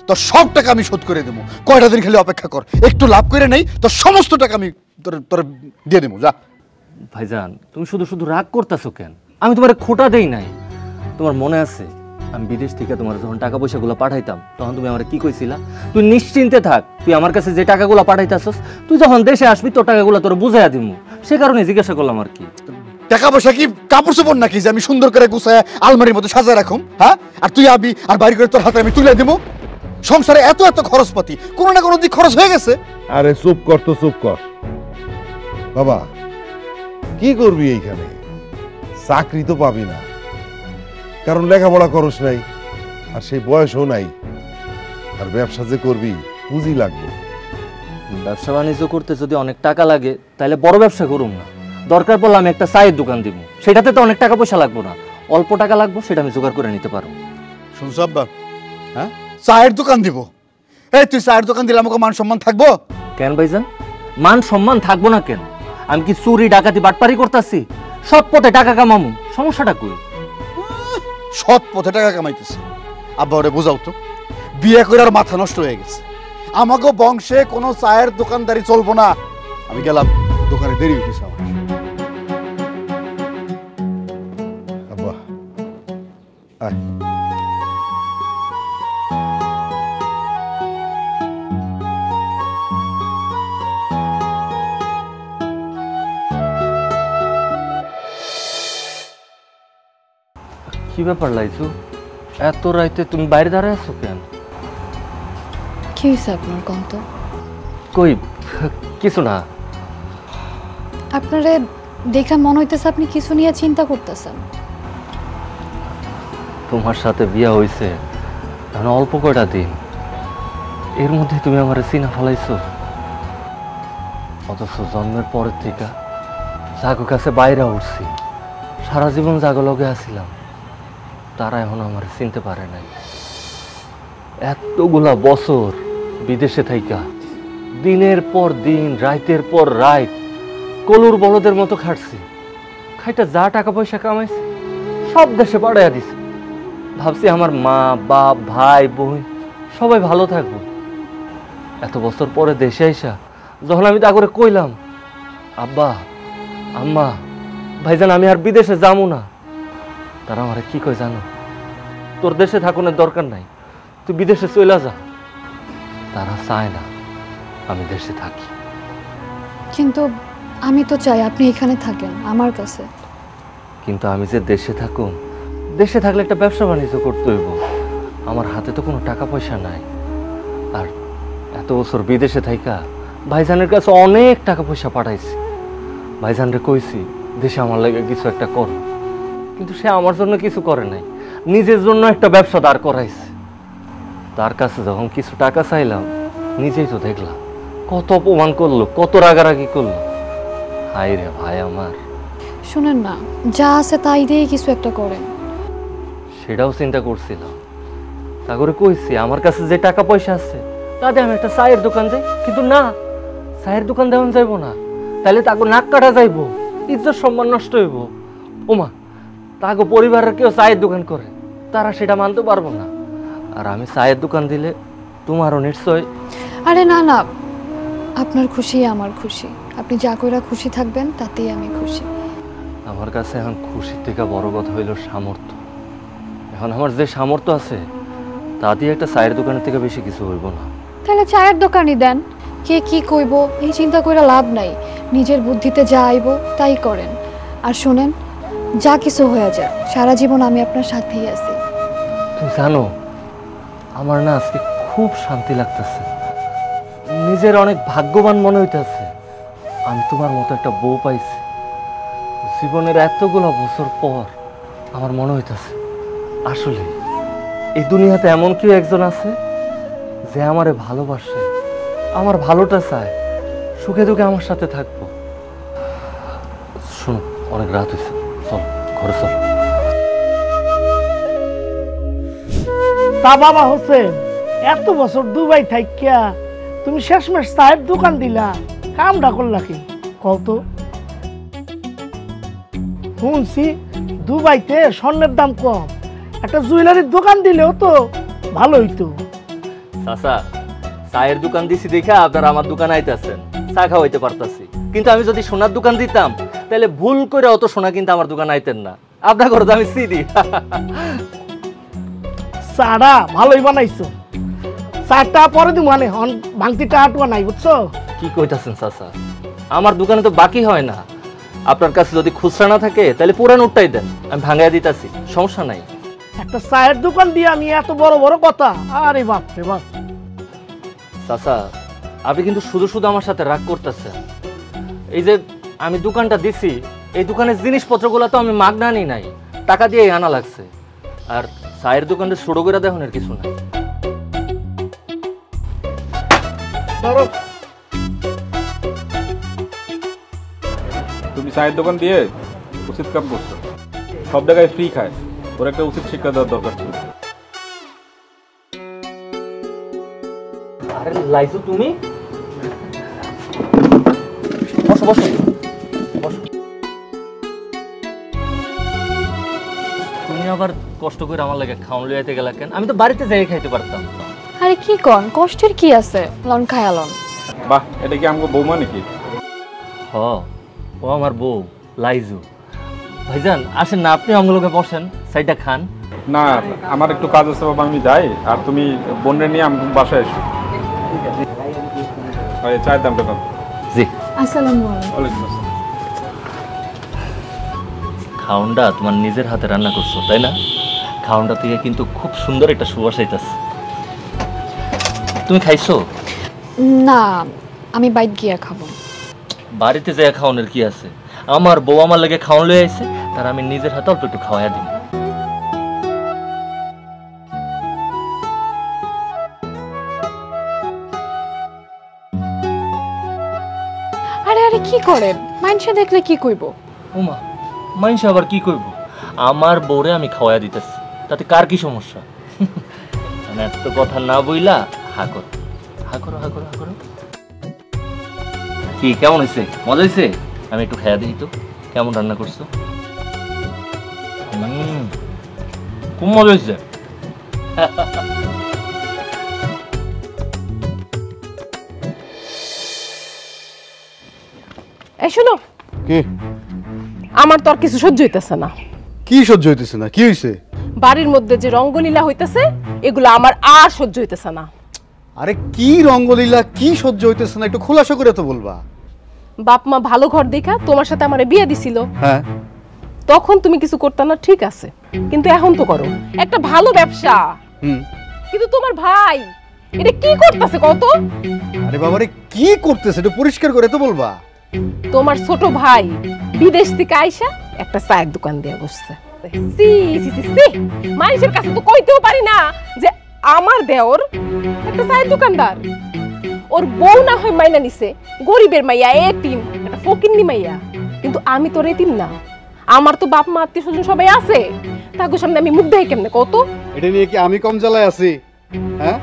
তোর সব টাকা আমি শোধ করে দেবো, কয়টা দিন খালি অপেক্ষা কর, একটু লাভ করে নেই, তোর সমস্ত টাকা আমি তোর দিয়ে দেবো, যা। ভাইজান তুমি শুধু শুধু রাগ করতেছো কেন? আমি তোমার খোটা দেই নাই। তোমার মনে আছে আমি বিদেশ থেকে তোমার যখন টাকা পয়সাগুলো পাঠাইতাম তখন তুমি আমার কি কইছিলা? তুই নিশ্চিন্তে থাক, তুই আমার কাছে যে টাকাগুলো পাঠাইতাছস তুই যখন দেশে আসবি তোর টাকাগুলো তোর বুঝাইয়া দিমু, সে কারণে জিজ্ঞাসা করলাম আর কি। টাকা পয়সা কি কাপড় চোপড় নাকি যে আমি সুন্দর করে গুছায় আলমারির মধ্যে সাজায় রাখুম? হ্যাঁ, আর তুই আবি আর বাড়ি করে তোর হাতে আমি তুলে দেবো? সংসারে এত এত খরচপাতি, কোনো না কোনো দিক খরচ হয়ে গেছে। আরে চুপ কর তো, চুপ কর বাবা। কি করবি এইখানে? চাকরি তো পাবি না, কারণ লেখাপড়া করস নাই, আর সেই বয়সও নাই। আর ব্যবসা যে করবি পুঁজি লাগবে। ব্যবসা বাণিজ্য করতে যদি অনেক টাকা লাগে তাহলে বড় ব্যবসা করুম না, দরকার পড়লে আমি একটা চায়ের দোকান দিব, সেটাতে তো অনেক টাকা পয়সা লাগবো না, অল্প টাকা লাগবো, সেটা আমি জোগাড় করে নিতে পারবো। শুনছো আব্বা, হ্যাঁ চায়ের দোকান দিব? এই তুই চায়ের দোকান দিলে আমাকে মান সম্মান থাকবো? কেন ভাইজান, মান সম্মান থাকবো না কেন? আমি কি চুরি ডাকাতি বাটপারি করতেছি? সৎ পথে টাকা কামামু, সমস্যাটা কই? সৎ পথে টাকা কামাইতেছে? আব্বা ওরে বোঝাও তো, বিয়ে করে আর মাথা নষ্ট হয়ে গেছে। আমাকে বংশে কোনো চায়ের দোকানদারি চলবো না। আমি গেলাম, দোকানে দেরি হইতেছে আমার। আব্বা আয়। কি ব্যাপার লাইছু, এত রাইতে তুমি বাইরে দাঁড়ায় আছো কেন? কি হয়েছে আপনার কন্ত? কই কিছু না। আপনারে দেখা মনে হইতেছে আপনি কিছু নিয়ে চিন্তা করতেছেন। তোমার সাথে বিয়া হইছে এখন অল্প কয়টা দিন, এর মধ্যে তুমি আমার চিনা ফেলাইছো। অথচ জন্মের পরের থেকে জাগো কাছে বাইরে উঠছি, সারা জীবন জাগো লগে আসিলাম, তারা এখন আমার চিনতে পারে নাই। এতগুলা বছর বিদেশে থাইকা দিনের পর দিন রাতের পর রাত কলুর বলদের মতো খাটছি, খাইটা যা টাকা পয়সা কামাইছি সব দেশে পাড়াইয়া দিছি। ভাবছি আমার মা বাপ ভাই বোন সবাই ভালো থাকবো। এত বছর পরে দেশে আইসা যখন আমি তা করে কইলাম, আব্বা আম্মা ভাইজান আমি আর বিদেশে যাবো না, তারা আমার কি কয় জানো? তোর দেশে থাকুনের দরকার নাই, তুই বিদেশে চলে যা। তারা চায় না আমি দেশে থাকি। কিন্তু আমি তো চাই আপনি এখানে থাকেন আমার কাছে। কিন্তু আমি যে দেশে থাকুম, দেশে থাকলে একটা ব্যবসা বাণিজ্য করতে হইব, আমার হাতে তো কোনো টাকা পয়সা নাই। আর এত বছর বিদেশে থাইকা ভাইজানের কাছে অনেক টাকা পয়সা পাঠাইছি, ভাইজানরে কইছি দেশে আমার লাগে কিছু একটা কর, কিন্তু সে আমার জন্য কিছু করে নাই, নিজের জন্য একটা ব্যবসা দাঁড় করাইছে। তার কাছে যখন কিছু টাকা চাইলাম, নিজেই তো দেখলাম কত অপমান করলো, কত রাগারাগি করলো। হাই রে ভাই আমার। শুনেন না, যা আছে তাই দিয়ে কিছু একটা করেন। সেটাও চিন্তা করছিলাম, তা করে কইছি আমার কাছে যে টাকা পয়সা আছে তাতে আমি একটা চায়ের দোকান দেই, কিন্তু না, চায়ের দোকান দেওয়া যাইব না, তাহলে তাকে নাক কাটা যাইব, ইজ্জত সম্মান নষ্ট হইব। ওমা, তাকে পরিবারের কেউ চায়ের দোকান করে, তারা সেটা মানতে পারবো না। আর আমি চায়ের দোকান দিলে তোমারও নিশ্চয়। আরে না না, আপনার খুশি আমার খুশি, আপনি যা কইরা খুশি থাকবেন তাতেই আমি খুশি। আমার কাছে এখন খুশির থেকে বড় কথা হইল সামর্থ্য। এখন আমার যে সামর্থ্য আছে তা দিয়ে একটা চায়ের দোকানের থেকে বেশি কিছু হইব না। তাহলে চায়ের দোকানই দেন, কে কি কইব এই চিন্তা কইরা লাভ নাই, নিজের বুদ্ধিতে যা আইব তাই করেন। আর শুনেন, যা কিছু হয়ে যায় সারা জীবন আমি আপনার সাথেই আছি। তুমি জানো আমার না আজকে খুব শান্তি লাগতেছে, নিজের অনেক ভাগ্যবান মনে হইতেছে। আমি তোমার মতো একটা বউ পাইছি। জীবনের এতগুলো বছর পর আমার মনে হইতেছে আসলে এই দুনিয়াতে এমন কেউ একজন আছে যে আমারে ভালোবাসে, আমার ভালোটা চায়, সুখে দুঃখে আমার সাথে থাকবো। শোনো, অনেক রাত হয়েছে, চল ঘরে চল। তা বাবা হোসেন, এত বছর দুবাই থাইকা তুমি শেষমেশ চায়ের দোকান দিলা, কামটা করলা কি কত? শুনছি দুবাইতে স্বর্ণের দাম কম, একটা জুয়েলারির দোকান দিলেও তো ভালো হইতো। চাচা, চায়ের দোকান দিছি দেখে আপনারা আমার দোকানে আইতাছেন, চা খাওয়াইতে পারতাছি। কিন্তু আমি যদি সোনার দোকান দিতাম তাহলে ভুল করে অত সোনা কিন্তু আমার দোকানে আইতেন না। আপনার ঘরে তো আমি চিনি। চাটা ভালোই বানাইছো, চারটা পরে দিব মানে ভাঙতিটা আটুয়া নাই, বুঝছো? কি কইতাছেন চাচা, আমার দোকানে তো বাকি হয় না। আপনার কাছে যদি খুচরা না থাকে তাহলে পুরান উঠটাই দেন, আমি ভাঙাইয়া দিতাছি, সমস্যা নাই। একটা চায়ের দোকান দিয়ে আমি এত বড় বড় কথা, আরে বাপ রে বাপ। চাচা, আপনি কিন্তু শুধু শুধু আমার সাথে রাগ করতেছেন। এই যে আমি দোকানটা দিছি, এই দোকানের জিনিসপত্রগুলো তো আমি মাগনা আনি নাই, টাকা দিয়ে আনা লাগছে। আর চায়ের দোকানে ছোট করে দেখুন এর কিছু নাই। তুমি চায়ের দোকান দিয়ে উচিত কাম করছো। সব জায়গায় ফ্রি খায়, ওর একটা উচিত শিক্ষা দেওয়ার দরকার ছিল। আরে লাইজু, তুমি বসো বসো বসো। তুমি আবার কষ্ট করে আমার লাগে খাওয়ান লইতে গেলা কেন? আমি তো বাড়িতে যাই খাইতে পারতাম। আরে কি কন, কষ্টের কি আছে, লন খায়ালন। বাহ, এটা কি আমাকে বৌমা নাকি? হ, ও আমার বউ লাইজু। ভাইজান আসেন না, আপনি আমগুলোকে বসেন, সাইডটা খান। না, আমার একটু কাজ আছে বাবা, আমি যাই। আর তুমি বোনরে নিয়ে আমি বাসায় এসো। চায়ের দামটা দাও। জি, আসসালামু আলাইকুম। ওয়ালাইকুম আসসালাম। খাওনটা তোমার নিজের হাতে রান্না করছো তাই না? খাওনটা থেকে কিন্তু খুব সুন্দর একটা সুবাস আইতাছে। তুমি খাইছো? না, আমি বাইক গিয়া খাবো। বাড়িতে যাই খাওয়ানোর কি আছে? আমার বউ আমার লাগে খাওয়ান লয়ে আইছে, তার আমি নিজের হাতে অল্প একটু খাওয়াইয়া দিই। আরে আরে কি করেন? মানুষে দেখলে কি কইব? ওমা, মানুষ আবার কি কইব? আমার বউরে আমি খাওয়াইয়া দিতেছি, তাতে কার কি সমস্যা? মানে এত কথা না বইলা হা করো, হা করো, হা করো, হা করো। কি কেমন হয়েছে? মজা হয়েছে? আমি একটু খাইয়া দিই তো, কেমন রান্না করছো? খুব মজা হয়েছে। এই শোনো, কি আমার তো আর কিছু সহ্য হইতেছে না। কি সহ্য হইতেছে না? কি হইছে? বাড়ির মধ্যে যে রঙ্গলীলা হইতেছে এগুলো আমার আর সহ্য হইতেছে না। আরে কি রঙ্গলীলা, কি সহ্য হইতেছে না? একটু খোলাসা করে তো বলবা। বাপ মা ভালো ঘর দেখা তোমার সাথে আমারে বিয়ে দিছিল, হ্যাঁ, তখন তুমি কিছু করতে না, ঠিক আছে, কিন্তু এখন তো করো একটা ভালো ব্যবসা। কিন্তু তোমার ভাই এটা কি করতেছে কত? আরে বাবারে কি করতেছে একটু পরিষ্কার করে তো বলবা। তোমার ছোট ভাই বিদেশ থেকে আইসা একটা চায়ের দোকান দিয়ে বসছে। সি সি সি সি, মানুষের কাছে তো কইতেও পারি না যে আমার দেওর একটা চায়ের দোকানদার। ওর বউ না হয় মাইনা নিছে, গরিবের মাইয়া, এতিম, একটা ফকিন্নি মাইয়া। কিন্তু আমি তো এতিম না, আমার তো বাপ মা আত্মীয় স্বজন সবাই আছে, তাকে সামনে আমি মুখ দেই কেমনে কত? এটা নিয়ে কি আমি কম জ্বালায় আছি? হ্যাঁ,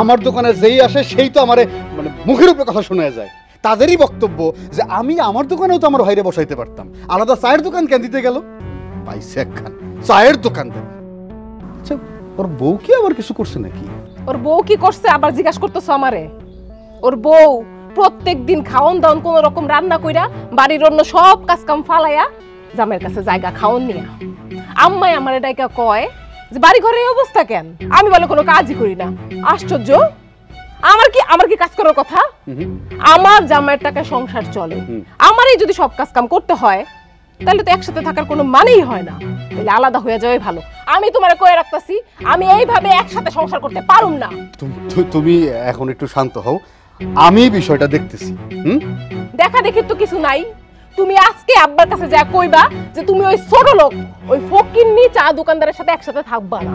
আমার দোকানে যেই আসে সেই তো আমারে মানে মুখের উপরে কথা শোনা যায়। তাদেরই বক্তব্য যে আমি আমার দোকানেও তো আমার ভাইরে বসাইতে পারতাম, আলাদা চায়ের দোকান কেন দিতে গেল? পাইছে একখান চায়ের দোকান দেন। আচ্ছা, ওর বউ কি আবার কিছু করছে নাকি? ওর বউ কি করছে আবার জিজ্ঞাসা করতেছো আমারে? ওর বউ প্রত্যেকদিন খাওন দাওন কোন রকম রান্না কইরা বাড়ির অন্য সব কাজ কাম ফালাইয়া জামাইয়ের কাছে জায়গা খাওন নিয়া আম্মাই আমার ডাইকা কয় যে বাড়ি ঘরে এই অবস্থা কেন? আমি বলে কোনো কাজই করি না। আশ্চর্য, আমার কি কাজ করার কথা? আমার জামাইয়ের টাকায় সংসার চলে, আমারই যদি সব কাজ কাম করতে হয় তাহলে তো একসাথে থাকার কোনো মানেই হয় না, তাহলে আলাদা হয়ে যাওয়াই ভালো। আমি তোমারে কয়ে রাখতাছি, আমি এইভাবে একসাথে সংসার করতে পারুম না। তুমি এখন একটু শান্ত হও, আমি বিষয়টা দেখতেছি। দেখা দেখি তো কিছু নাই। তুমি আজকে আব্বার কাছে যা কইবা যে তুমি ওই ছোট লোক, ওই ফকিন্নি চা দোকানদারের সাথে একসাথে থাকবা না,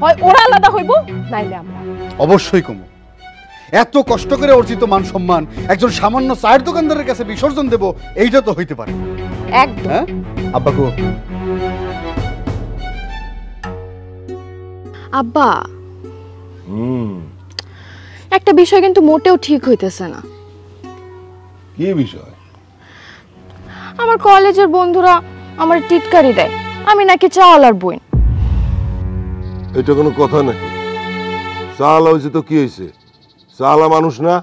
হয় ওরা আলাদা হইব নাইলে আমরা। অবশ্যই কমো। এত কষ্ট করে অর্জিত মান সম্মান একজন সামান্য চায়ের দোকানদারের কাছে বিসর্জন দেব, এইটা তো হইতে পারে একদম। হ্যাঁ আব্বা গো। আব্বা, একটা বিষয় কিন্তু মোটেও ঠিক হইতেছে না। কি বিষয়? আমার কলেজের বন্ধুরা আমার টিটকারি দেয় আমি নাকি চাওয়ালার বোন। এটা কোনো কথা নাকি? চালা হয়েছে তো কি হয়েছে? চালা মানুষ না?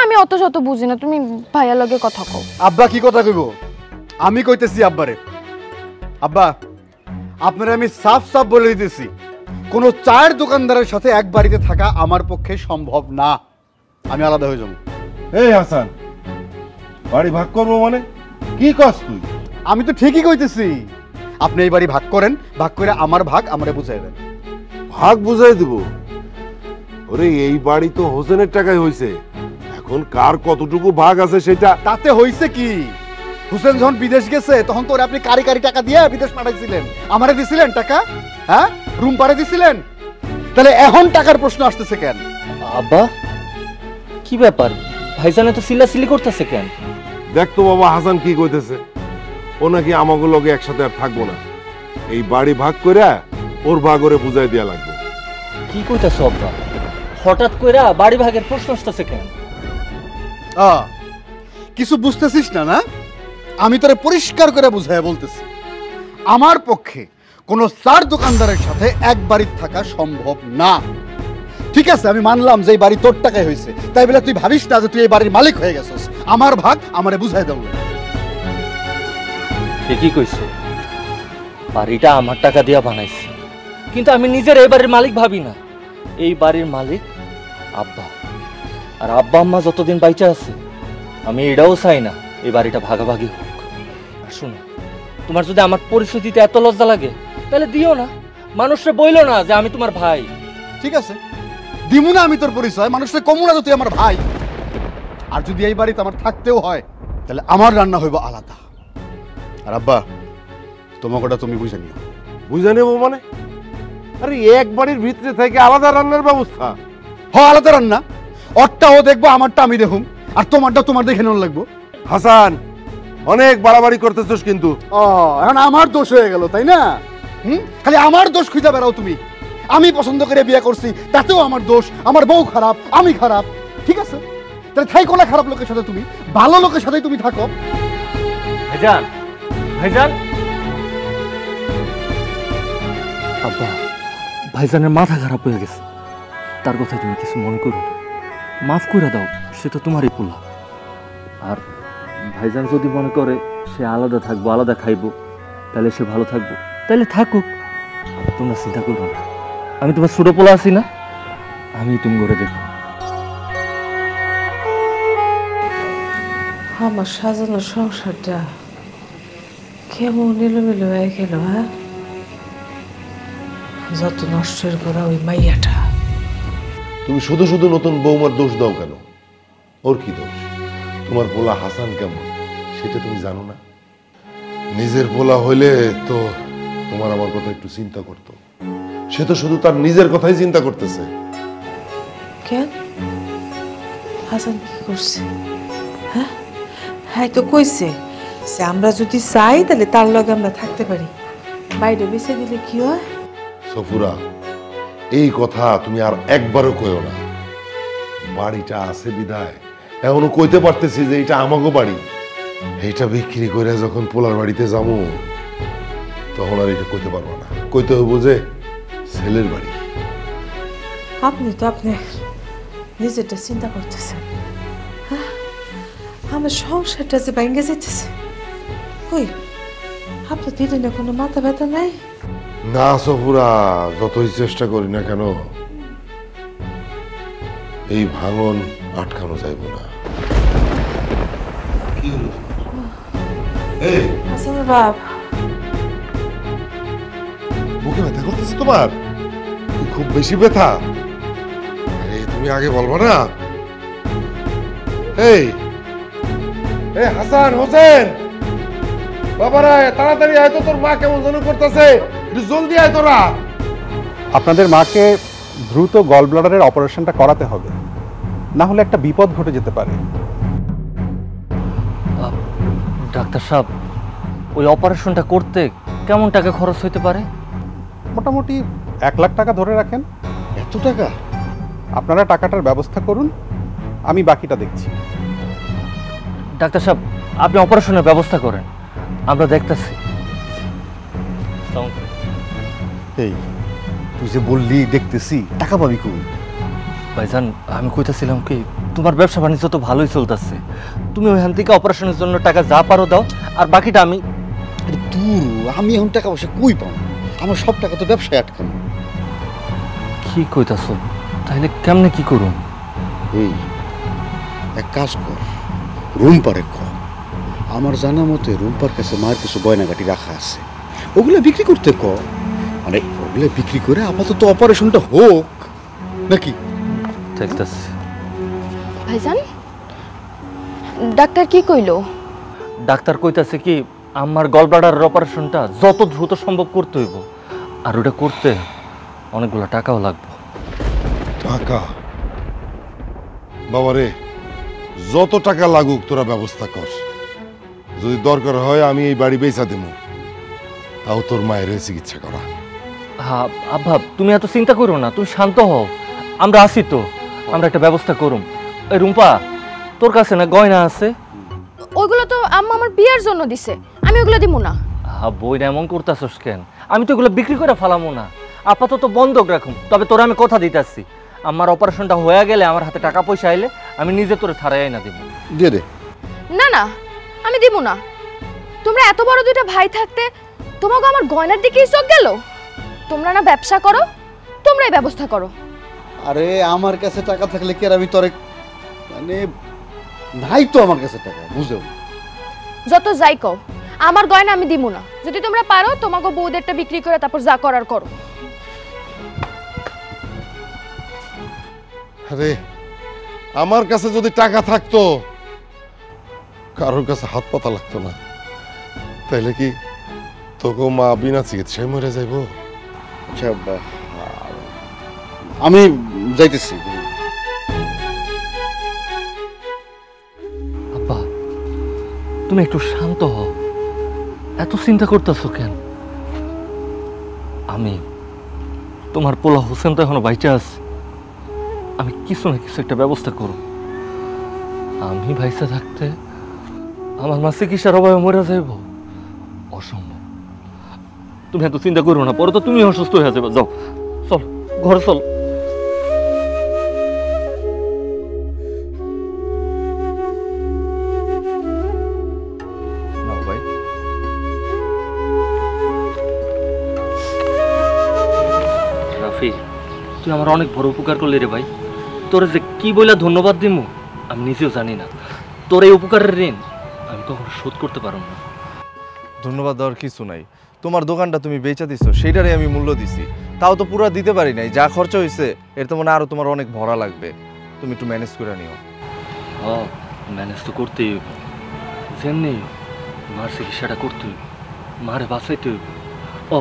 আমি অত শত বুঝি না, তুমি ভাইয়ার লগে কথা কও। আব্বা কি কথা কইব? আমি কইতেছি আব্বারে, আব্বা আপনারা আমি সাফ সাফ বলে দিতেছি, কোন চায়ের দোকানদারের সাথে এক বাড়িতে থাকা আমার পক্ষে সম্ভব না। আমি আলাদা হয়ে যাব। এই হাসান, বাড়ি ভাগ করবো মানে কি কাজ তুই? আমি তো ঠিকই কইতেছি, আপনি এই বাড়ি ভাগ করেন, ভাগ করে আমার ভাগ আমারে বুঝাই দেন। ভাগ বুঝাই দিব? ওরে এই বাড়ি তো হোসেনের টাকায় হইছে, এখন কার কতটুকু ভাগ আছে সেটা। তাতে হইছে কি? হোসেন যখন বিদেশ গেছে তখন তো আপনি কারি কারি টাকা দিয়ে বিদেশ পাঠাইছিলেন, আমারে দিছিলেন টাকা? হ্যাঁ, রুম পারে দিছিলেন? তাহলে এখন টাকার প্রশ্ন আসতেছে কেন? আব্বা কি ব্যাপার, ভাইজানে তো সিল্লাসিল্লি করতেছে কেন? দেখ তো বাবা হাসান কি কইতেছে, ও নাকি আমাকে লগে একসাথে আর থাকবো না, এই বাড়ি ভাগ করে ওর ভাগ ওরে বুঝাই দেয়া লাগবে। কি কইতাছো আব্বা? হঠাৎ কইরা বাড়ি ভাগের প্রশ্ন আসতেছে কেন? কিছু বুঝতেছিস না? না, আমি তোরে পরিষ্কার করে বুঝাইয়া বলতেছি, আমার পক্ষে কোনো চার দোকানদারের সাথে এক বাড়ির থাকা সম্ভব না। ঠিক আছে, আমি মানলাম যে এই বাড়ি তোর টাকায় হয়েছে, তাই বলে তুই ভাবিস না যে তুই এই বাড়ির মালিক হয়ে গেছিস। আমার ভাগ আমারে বুঝাই দাও। ঠিকই কইছো, বাড়িটা আমার টাকা দিয়া বানাইছি, কিন্তু আমি নিজের এই বাড়ির মালিক ভাবি না। এই বাড়ির মালিক আব্বা, আর আব্বা আম্মা যতদিন বাইচা আছে আমি এটাও চাই না এই বাড়িটা ভাগাভাগি হোক। আর শোনো, তোমার যদি আমার পরিচয় দিতে এত লজ্জা লাগে তাহলে দিও না, মানুষরা বইলো না যে আমি তোমার ভাই। ঠিক আছে, দিমু না আমি তোর পরিচয়, মানুষের কমু না তুই আমার ভাই। আর যদি এই বাড়িতে আমার থাকতেও হয় তাহলে আমার রান্না হইব আলাদা। আর আব্বা, তোমাকে তুমি বুঝে নিও। বুঝে নেবো মানে? আরে এক বাড়ির ভিতরে থেকে আলাদা রান্নার ব্যবস্থা? আলাদা রান্না, ওরটাও দেখবো, আমারটা আমি দেখুম, আর তোমারটা তোমার দেখে নেওয়া লাগবো। হাসান, অনেক বাড়াবাড়ি করতেছিস কিন্তু। এখন আমার দোষ হয়ে গেল, তাই না? খালি আমার দোষ খুঁজে বেড়াও তুমি। আমি পছন্দ করে বিয়ে করছি, তাতেও আমার দোষ, আমার বউ খারাপ, আমি খারাপ। ঠিক আছে, তাহলে থাইকো না খারাপ লোকের সাথে, তুমি ভালো লোকের সাথে তুমি থাকো। ভাইজান, ভাইজান, আব্বা ভাইজানের মাথা খারাপ হয়ে গেছে, তার কথা তুমি কিছু মনে করো না, মাফ করে দাও, সে তো তোমারই পোলা। আর ভাইজান যদি মনে করে সে আলাদা থাকবো, আলাদা খাইবো, তাহলে সে ভালো থাকবো, তাহলে থাকুক, তোমরা চিন্তা করো না। আমি তোমার ছোট পোলা আছি না, আমি তুমি করে দেখো। আমার সাজানো সংসারটা কেমন এলোমেলো হয়ে গেল। হ্যাঁ, যত নষ্টের করা ওই মাইয়াটা। তুমি শুধু শুধু নতুন বৌমার দোষ দাও কেন? ওর কি দোষ? তোমার পোলা হাসান কেমন সেটা তুমি জানো না? নিজের পোলা হইলে তো তোমার আমার কথা একটু চিন্তা করতো, সে তো শুধু তার নিজের কথাই চিন্তা করতেছে। কেন? হাসান কি করছে? হ্যাঁ, হ্যাঁ তো কইছে যে আমরা যদি চাই তাহলে তার লগে আমরা থাকতে পারি, বাইরে বেছে দিলে কি হয়? সফুরা, এই কথা তুমি আর একবারও কইও না। বাড়িটা আছে বিদায় এখনো কইতে পারতেছি যে এটা আমাগো বাড়ি। এইটা বিক্রি করে যখন পোলার বাড়িতে যাবো তখন আর এটা কইতে পারবো না, কইতে হইব যে ছেলের বাড়ি। আপনি তো আপনি নিজেরটা চিন্তা করতেছেন, আমার সংসারটা যে ভেঙে যেতেছে। কই আপনার দিদিনে কোনো মাথা ব্যথা নাই? না সফুরা, যতই চেষ্টা করি না কেন এই ভাঙন আটকানো যাইব না। বাপ, বুকে ব্যথা করতেছে তোমার? খুব বেশি ব্যথা? আরে তুমি আগে বলবো না। এই হাসান, হোসেন, বাবারা তাড়াতাড়ি আয় তো, তোর মা কেমন যেন করতেছে, একটু জলদি আয় তোরা। আপনাদের মাকে দ্রুত গল ব্লাডারের অপারেশনটা করাতে হবে, না হলে একটা বিপদ ঘটে যেতে পারে। ডাক্তার সাহেব, ওই অপারেশনটা করতে কেমন টাকা খরচ হইতে পারে? মোটামুটি 1 লাখ টাকা ধরে রাখেন। এত টাকা? আপনারা টাকাটার ব্যবস্থা করুন, আমি বাকিটা দেখছি। ডাক্তার সাহেব, আপনি অপারেশনের ব্যবস্থা করেন, আমরা দেখতেছি। এই তুই যে বললি দেখতেছি, টাকা পাবি কই? ভাইজান, আমি কইতাছিলাম কি, তোমার ব্যবসা বাণিজ্য তো ভালোই চলতেছে, তুমি ওইখান থেকে অপারেশনের জন্য টাকা যা পারো দাও, আর বাকিটা আমি। আমি এখন টাকা পয়সা কই পাবো? আমার সব টাকা তো ব্যবসায় আটকানো। কি কইতাছো? তাহলে কেমনে কি করুন? এই এক কাজ কর, রুমপারে ক, আমার জানা মতে রুমপার কাছে মায়ের কিছু গয়নাগাটি রাখা আছে, ওগুলো বিক্রি করতে ক। মানে ওগুলো বিক্রি করে আপাতত অপারেশনটা হোক নাকি? দেখতেছি। ভাইজান, ডাক্তার কি কইলো? ডাক্তার কইতাছে কি আমার গলব্লাডারের অপারেশনটা যত দ্রুত সম্ভব করতে হইব, আর ওটা করতে অনেকগুলো টাকাও লাগবে। টাকা? বাবারে, যত টাকা লাগুক তোরা ব্যবস্থা কর। যদি দরকার হয় আমি এই বাড়ি বেচা দেবো, তাও তোর মায়ের চিকিৎসা করা। হ্যাঁ আব্বা, তুমি এত চিন্তা করো না, তুমি শান্ত হও, আমরা আছি তো, আমরা একটা ব্যবস্থা করুম। এই রুম্পা, তোর কাছে না গয়না আছে? ওইগুলো তো আম্মা আমার বিয়ার জন্য দিছে, আমি ওগুলো দিব না। হ্যাঁ, বইটা এমন করতেছস কেন? আমি তো এগুলো বিক্রি করে ফেলামো না, আপাতত বন্ধক রাখুম। তবে তোরা আমি কথা দিতেছি, আমার অপারেশনটা হয়ে গেলে আমার হাতে টাকা পয়সা আইলে আমি নিজে তোরে ছাড়াই না দিব। দিয়ে দে। না না, আমি দিব না। তোমরা এত বড় দুইটা ভাই থাকতে তোমাকে আমার গয়নার দিকেই চোখ গেল? তোমরা না ব্যবসা করো, তোমরাই ব্যবস্থা করো। আরে আমার কাছে টাকা থাকলে কি আর আমি তোরে, মানে নাই তো আমার কাছে টাকা, বুঝো? যত যাই কও, আমার গয়না আমি দিব না। যদি তোমরা পারো তোমাকে বউদেরটা বিক্রি করে তারপর যা করার করো। আরে আমার কাছে যদি টাকা থাকতো, কারোর কাছে হাত পাতা লাগতো না, তাইলে কি তোকে মা বিনা চিকিৎসায় মরে যাইব? আচ্ছা, আমি যাইতেছি। আব্বা, তুমি একটু শান্ত হও, এত চিন্তা করতেছো কেন? আমি তোমার পোলা হোসেন তো এখনো বাইচা আছে, আমি কিছু না কিছু একটা ব্যবস্থা করব। আমি ভাইসা থাকতে আমার মা চিকিৎসার অভাবে মরে যাইব, অসম্ভব। তুমি এত চিন্তা করো না, পরে তো তুমি অসুস্থ হয়ে যাবে। যাও, চল ঘরে চল। ভাই, রাফি, তুই আমার অনেক বড় উপকার করলি রে ভাই। তোর যে কি বইলা ধন্যবাদ দিব আমি নিজেও জানি না। তোর এই উপকারের ঋণ আমি কখনো শোধ করতে পারব না। ধন্যবাদ দেওয়ার কিছু নাই, তোমার দোকানটা তুমি বেচা দিছো, সেইটারই আমি মূল্য দিছি। তাও তো পুরো দিতে পারি নাই, যা খরচা হয়েছে এর তো মনে আরো তোমার অনেক ভরা লাগবে। তুমি একটু ম্যানেজ করে নিও। হ্যাঁ, ম্যানেজ তো করতেই হইব, যেমনি মার চিকিৎসাটা করতে হইব, মারে বাঁচাইতে হইব। ও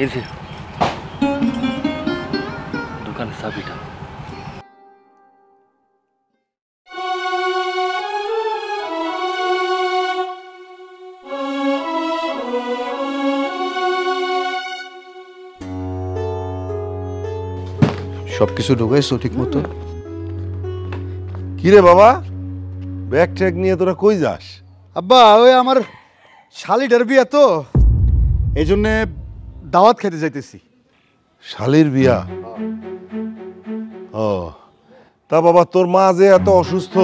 এই যে দোকানের চাবিটা। সবকিছু ঢুকাইছো ঠিক মতো? কিরে বাবা, ব্যাগ ট্যাগ নিয়ে তোরা কই যাস? আব্বা, ওই আমার শালিটার বিয়া তো, এই জন্যে দাওয়াত খেতে যাইতেছি। শালির বিয়া? ও, তা বাবা তোর মা যে এত অসুস্থ,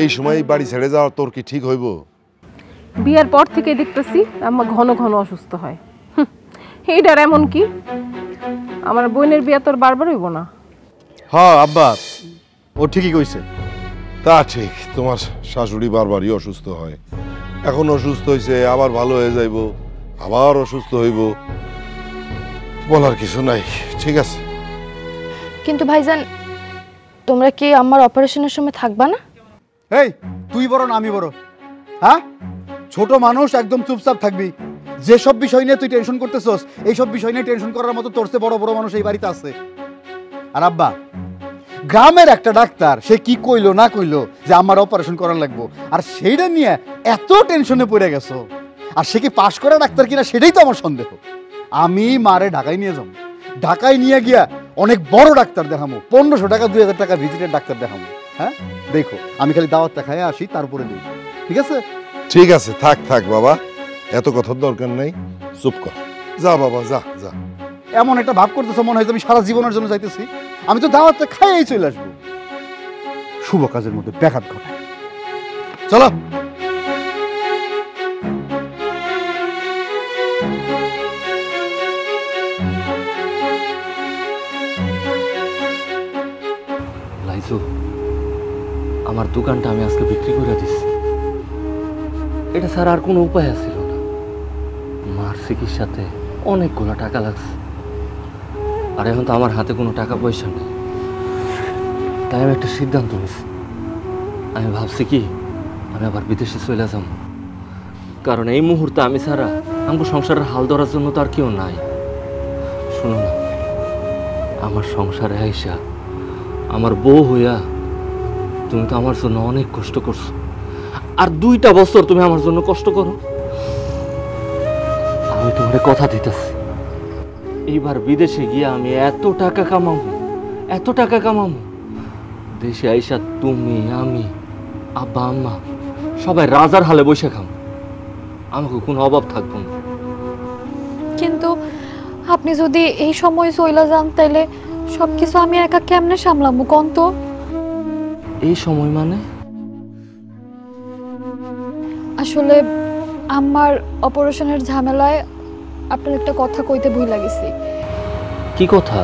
এই সময় বাড়ি ছেড়ে যাওয়া তোর কি ঠিক হইব? বিয়ার পর থেকে দেখতেছি আম্মা ঘন ঘন অসুস্থ হয়। এইটার এমন কি? আমার বোনের বিয়া তোর বারবার হইব না? হ্যাঁ আব্বা, ও ঠিকই কইছে। তা ঠিক, তোমার শাশুড়ি বারবারই অসুস্থ হয়, এখন অসুস্থ হয়েছে, আবার ভালো হয়ে যাইব, আবার অসুস্থ হইব, বলার কিছু নাই। ঠিক আছে, কিন্তু ভাইজান, তোমরা কি আমার অপারেশনের সময় থাকবা না? এই তুই বড় না আমি বড়? হ্যাঁ, ছোট মানুষ একদম চুপচাপ থাকবি। যেসব বিষয় নিয়ে তুই টেনশন করতেছস, এইসব বিষয় নিয়ে টেনশন করার মতো তোর চেয়ে বড় বড় মানুষ এই বাড়িতে আছে। আর আব্বা, গ্রামের একটা ডাক্তার সে কি কইলো না কইলো যে আমার অপারেশন করার লাগবো, আর সেইটা নিয়ে এত টেনশনে পড়ে গেছো, আর সে কি পাশ করা ডাক্তার কিনা সেটাই তো আমার সন্দেহ। আমি মারে ঢাকায় নিয়ে যাবো, ঢাকায় নিয়ে গিয়া অনেক বড় ডাক্তার দেখাবো, 1500 টাকা 2000 টাকা ভিজিটের ডাক্তার দেখাবো। হ্যাঁ দেখো, আমি খালি দাওয়াতটা খাইয়ে আসি, তারপরে দিই। ঠিক আছে? ঠিক আছে, থাক থাক বাবা, এত কথার দরকার নেই, চুপ কর। যা বাবা, যা যা। এমন একটা ভাব করতেছো মনে হয় আমি সারা জীবনের জন্য যাইতেছি। আমি তো দাওয়াতটা খাইয়েই চলে আসবো। শুভ কাজের মধ্যে ব্যাঘাত ঘটায়। চলো। লাইজু, আমার দোকানটা আমি আজকে বিক্রি করে দিচ্ছি, এটা ছাড়া আর কোনো উপায় ছিল না। মার চিকিৎসাতে অনেকগুলো টাকা লাগছে, আর এখন তো আমার হাতে কোনো টাকা পয়সা নেই, তাই আমি একটা সিদ্ধান্ত নিয়েছি। আমি ভাবছি কি আমি আবার বিদেশে চলে যাব, কারণ এই মুহূর্তে আমি ছাড়া আমার সংসারের হাল ধরার জন্য তো আর কেউ নাই। শোনো না, আমার সংসারে আইসা আমার বউ হইয়া তুমি তো আমার জন্য অনেক কষ্ট করছো, আর 2টা বছর তুমি আমার জন্য কষ্ট করো। আমি তোমার কথা দিতেছি, এইবার বিদেশে গিয়ে আমি এত টাকা কামাবো, দেশে আইসা তুমি, আমি, আব্বা, আম্মা সবাই রাজার হালে বসে খাম, আমাকে কোনো অভাব থাকবো না। কিন্তু আপনি যদি এই সময় চইলা যান তাইলে সবকিছু আমি একা কেমনে সামলামু কোন তো? এই সময় মানে? আসলে আমার অপারেশনের ঝামেলায় আপনার একটা কথা কইতে ভুল লাগিছে। কি কথা?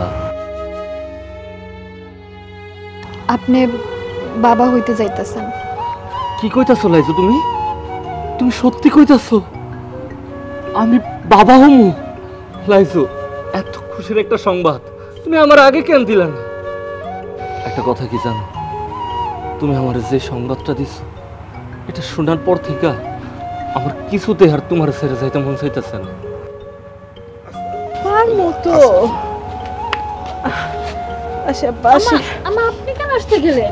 আপনি বাবা হইতে যাইতেছেন। কি কইতাছো লাইজু? তুমি তুমি সত্যি কইতাছো আমি বাবা হমু? লাইজু, এত খুশির একটা সংবাদ তুমি আমার আগে কেন দিলা না? একটা কথা কি জানো, তুমি আমার যে সংবাদটা দিছো এটা শোনার পর থেকে আমার কিছুতে আর তোমার ছেড়ে যাইতে মন চাইতেছে না। আপনি কেন আসতে গেলেন?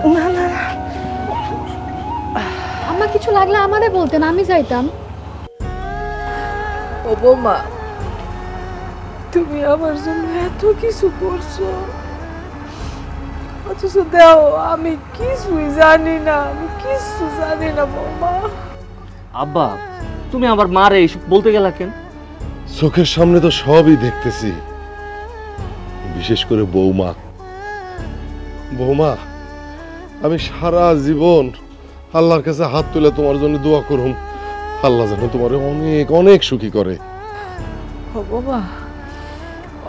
আমার কিছু লাগলে আমারে বলতেন, আমি যাইতাম। ও বৌমা, তুমি আমার জন্য এত কিছু করছো, অথচ দেও আমি কিছুই জানি না, বৌমা। আব্বা, তুমি আমার মারে এইসব বলতে গেলা কেন? চোখের সামনে তো সবই দেখতেছি, বিশেষ করে বৌমা। আমি সারা জীবন আল্লাহর কাছে হাত তুলে তোমার জন্য দোয়া করুম, আল্লাহ যেন তোমার অনেক অনেক সুখী করে। ও বৌমা,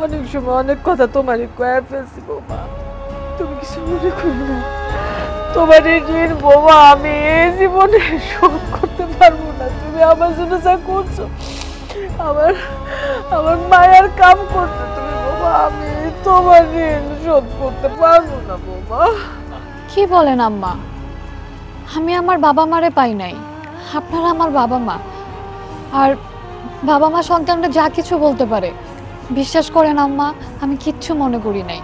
অনেক সময় অনেক কথা তোমারই কয়ে ফেলছি বৌমা, তুমি কিছু মনে করো না। তোমার এই ঋণ বৌমা আমি এই জীবনে শোধ করতে পারবো না। তুমি আমার জন্য যা করছো, আমার মায়ের কাম করছো তুমি বৌমা, আমি তোমার ঋণ শোধ করতে পারবো না বৌমা। কি বলেন আম্মা? আমি আমার বাবা মারে পাই নাই, আপনারা আমার বাবা মা। আর বাবা মা সন্তানরা যা কিছু বলতে পারে, বিশ্বাস করেন আম্মা, আমি কিচ্ছু মনে করি নাই।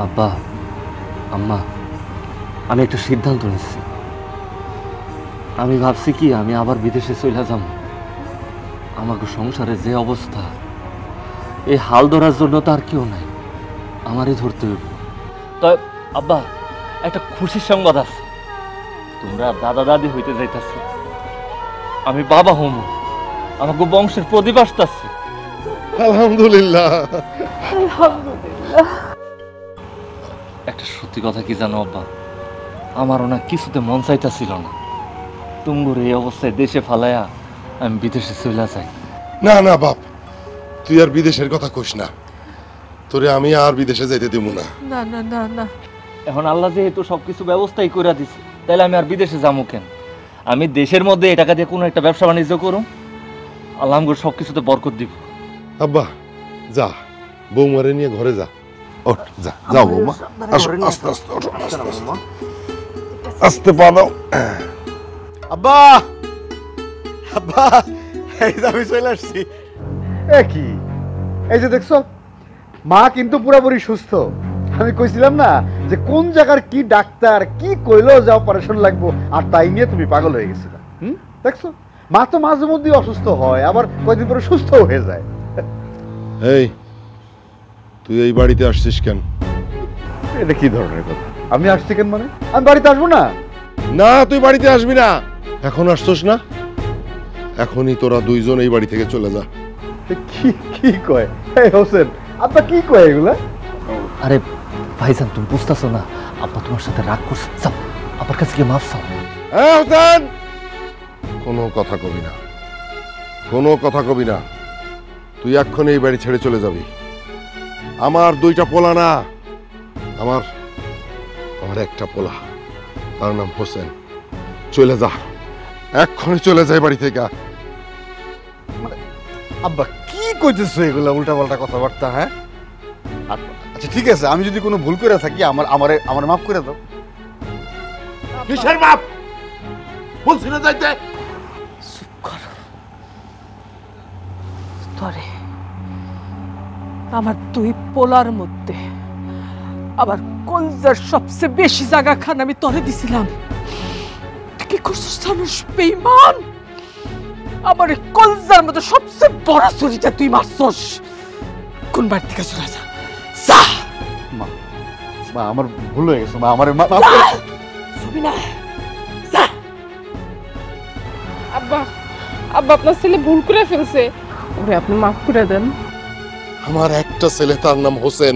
আব্বা, আম্মা, আমি একটা সিদ্ধান্ত নিচ্ছি। আমি ভাবছি কি আমি আবার বিদেশে চলে যাব। আমাকে সংসারে যে অবস্থা, এই হাল ধরার জন্য তো আর কেউ নাই, আমারই ধরতে হইব। তবে আব্বা, একটা খুশির সংবাদ আছে, তোমরা দাদা দাদি হইতে যাইতেছ, আমি বাবা হম, আমাকে বংশের প্রদীপ আসতেছে। আলহামদুলিল্লাহ। একটা সত্যি কথা কি জানো আব্বা, আমারও না কিছুতে মন চাইতেছিল না তুমগুর এই অবস্থায় দেশে ফালাইয়া আমি বিদেশে চলে যাই। না না বাপ, তুই আর বিদেশের কথা কইস না, তোরে আমি আর বিদেশে যাইতে দেব না। না না না না, এখন আল্লাহ যেহেতু সবকিছু ব্যবস্থাই করে দিছে, তাহলে আমি আর বিদেশে যাবো কেন? আমি দেশের মধ্যে এই টাকা দিয়ে কোনো একটা ব্যবসা বাণিজ্য করুম, আল্লাহ আমাকে সবকিছুতে বরকত দিব। আব্বা যা, বৌমারে নিয়ে ঘরে যা। ওঠ, যা, যাও বৌমা, আসো, আস্তে আস্তে ওঠো, আস্তে পা দাও। আব্বা, আব্বা, এই যে আমি চলে আসছি। কি এই যে দেখছো, মা কিন্তু পুরোপুরি সুস্থ। আমি কইছিলাম না যে কোন জায়গার কি ডাক্তার কি কইলো যে অপারেশন লাগবো, আর তাই নিয়ে তুমি পাগল হয়ে গেছিল। দেখছো, মা তো মাঝে মধ্যে অসুস্থ হয়, আবার কয়েকদিন পরে সুস্থ হয়ে যায়। এই তুই এই বাড়িতে আসছিস কেন? এটা কি ধরনের কথা? আমি আসছি কেন মানে? আমি বাড়িতে আসবো না? না, তুই বাড়িতে আসবি না। এখন আসছস না, এখনই তোরা দুইজন এই বাড়ি থেকে চলে যা। কি কি কয় এই হোসেন? আব্বা কি কয় এগুলা? আরে ভাইজান, তুমি বুঝতেছো না, আব্বা তোমার সাথে রাগ করছে। যাও, আব্বার কাছে গিয়ে মাফ চাও। হ্যাঁ হোসেন, কোনো কথা কবি না, কোনো কথা কবি না। তুই এক্ষুনি এই বাড়ি ছেড়ে চলে যাবি। আমার 2টা পোলা না, আমার একটা পোলা, তার নাম হোসেন। চলে যা, এক্ষুনি চলে যায় বাড়ি থেকে। আব্বা কি কইতেছো এগুলা উল্টা পাল্টা কথাবার্তা? হ্যাঁ, আচ্ছা ঠিক আছে, আমি যদি কোনো ভুল করে থাকি আমার মাফ করে দাও। কিসের বাপ বলছি না যাইতে? চুপ কর। তরে আমার দুই পোলার মধ্যে আবার কলজার সবচেয়ে বেশি জায়গা খান আমি তরে দিছিলাম। কি করছিস জানিস বেঈমান? আমার এই কলজার মধ্যে সবচেয়ে বড় ছুরিটা তুই মারছস। কোন বাড়ি থেকে চলে যা যা। মা আমার ভুল হয়ে গেছে, মা আমার ছবি না যা। আব্বা আব্বা আপনার ছেলে ভুল করে ফেলছে, ওরে আপনি মাফ করে দেন। আমার একটা ছেলে, তার নাম হোসেন।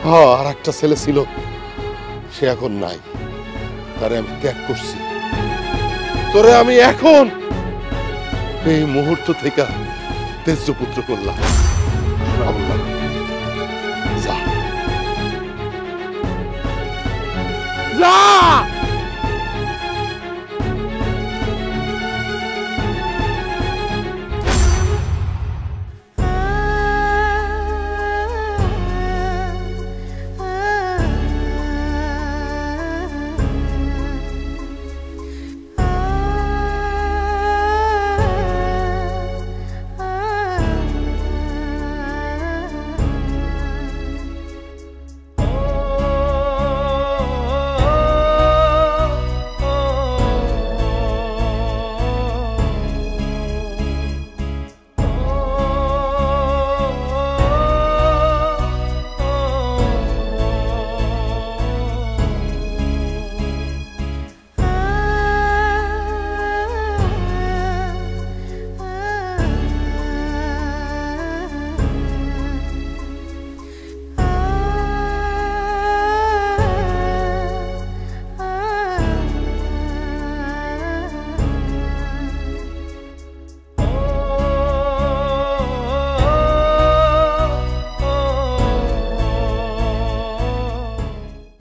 হ্যাঁ, আর একটা ছেলে ছিল, সে এখন নাই, তারে আমি ত্যাগ করছি। তোরে আমি এখন এই মুহূর্ত থেকে তেজ্য পুত্র করলাম। যা যা।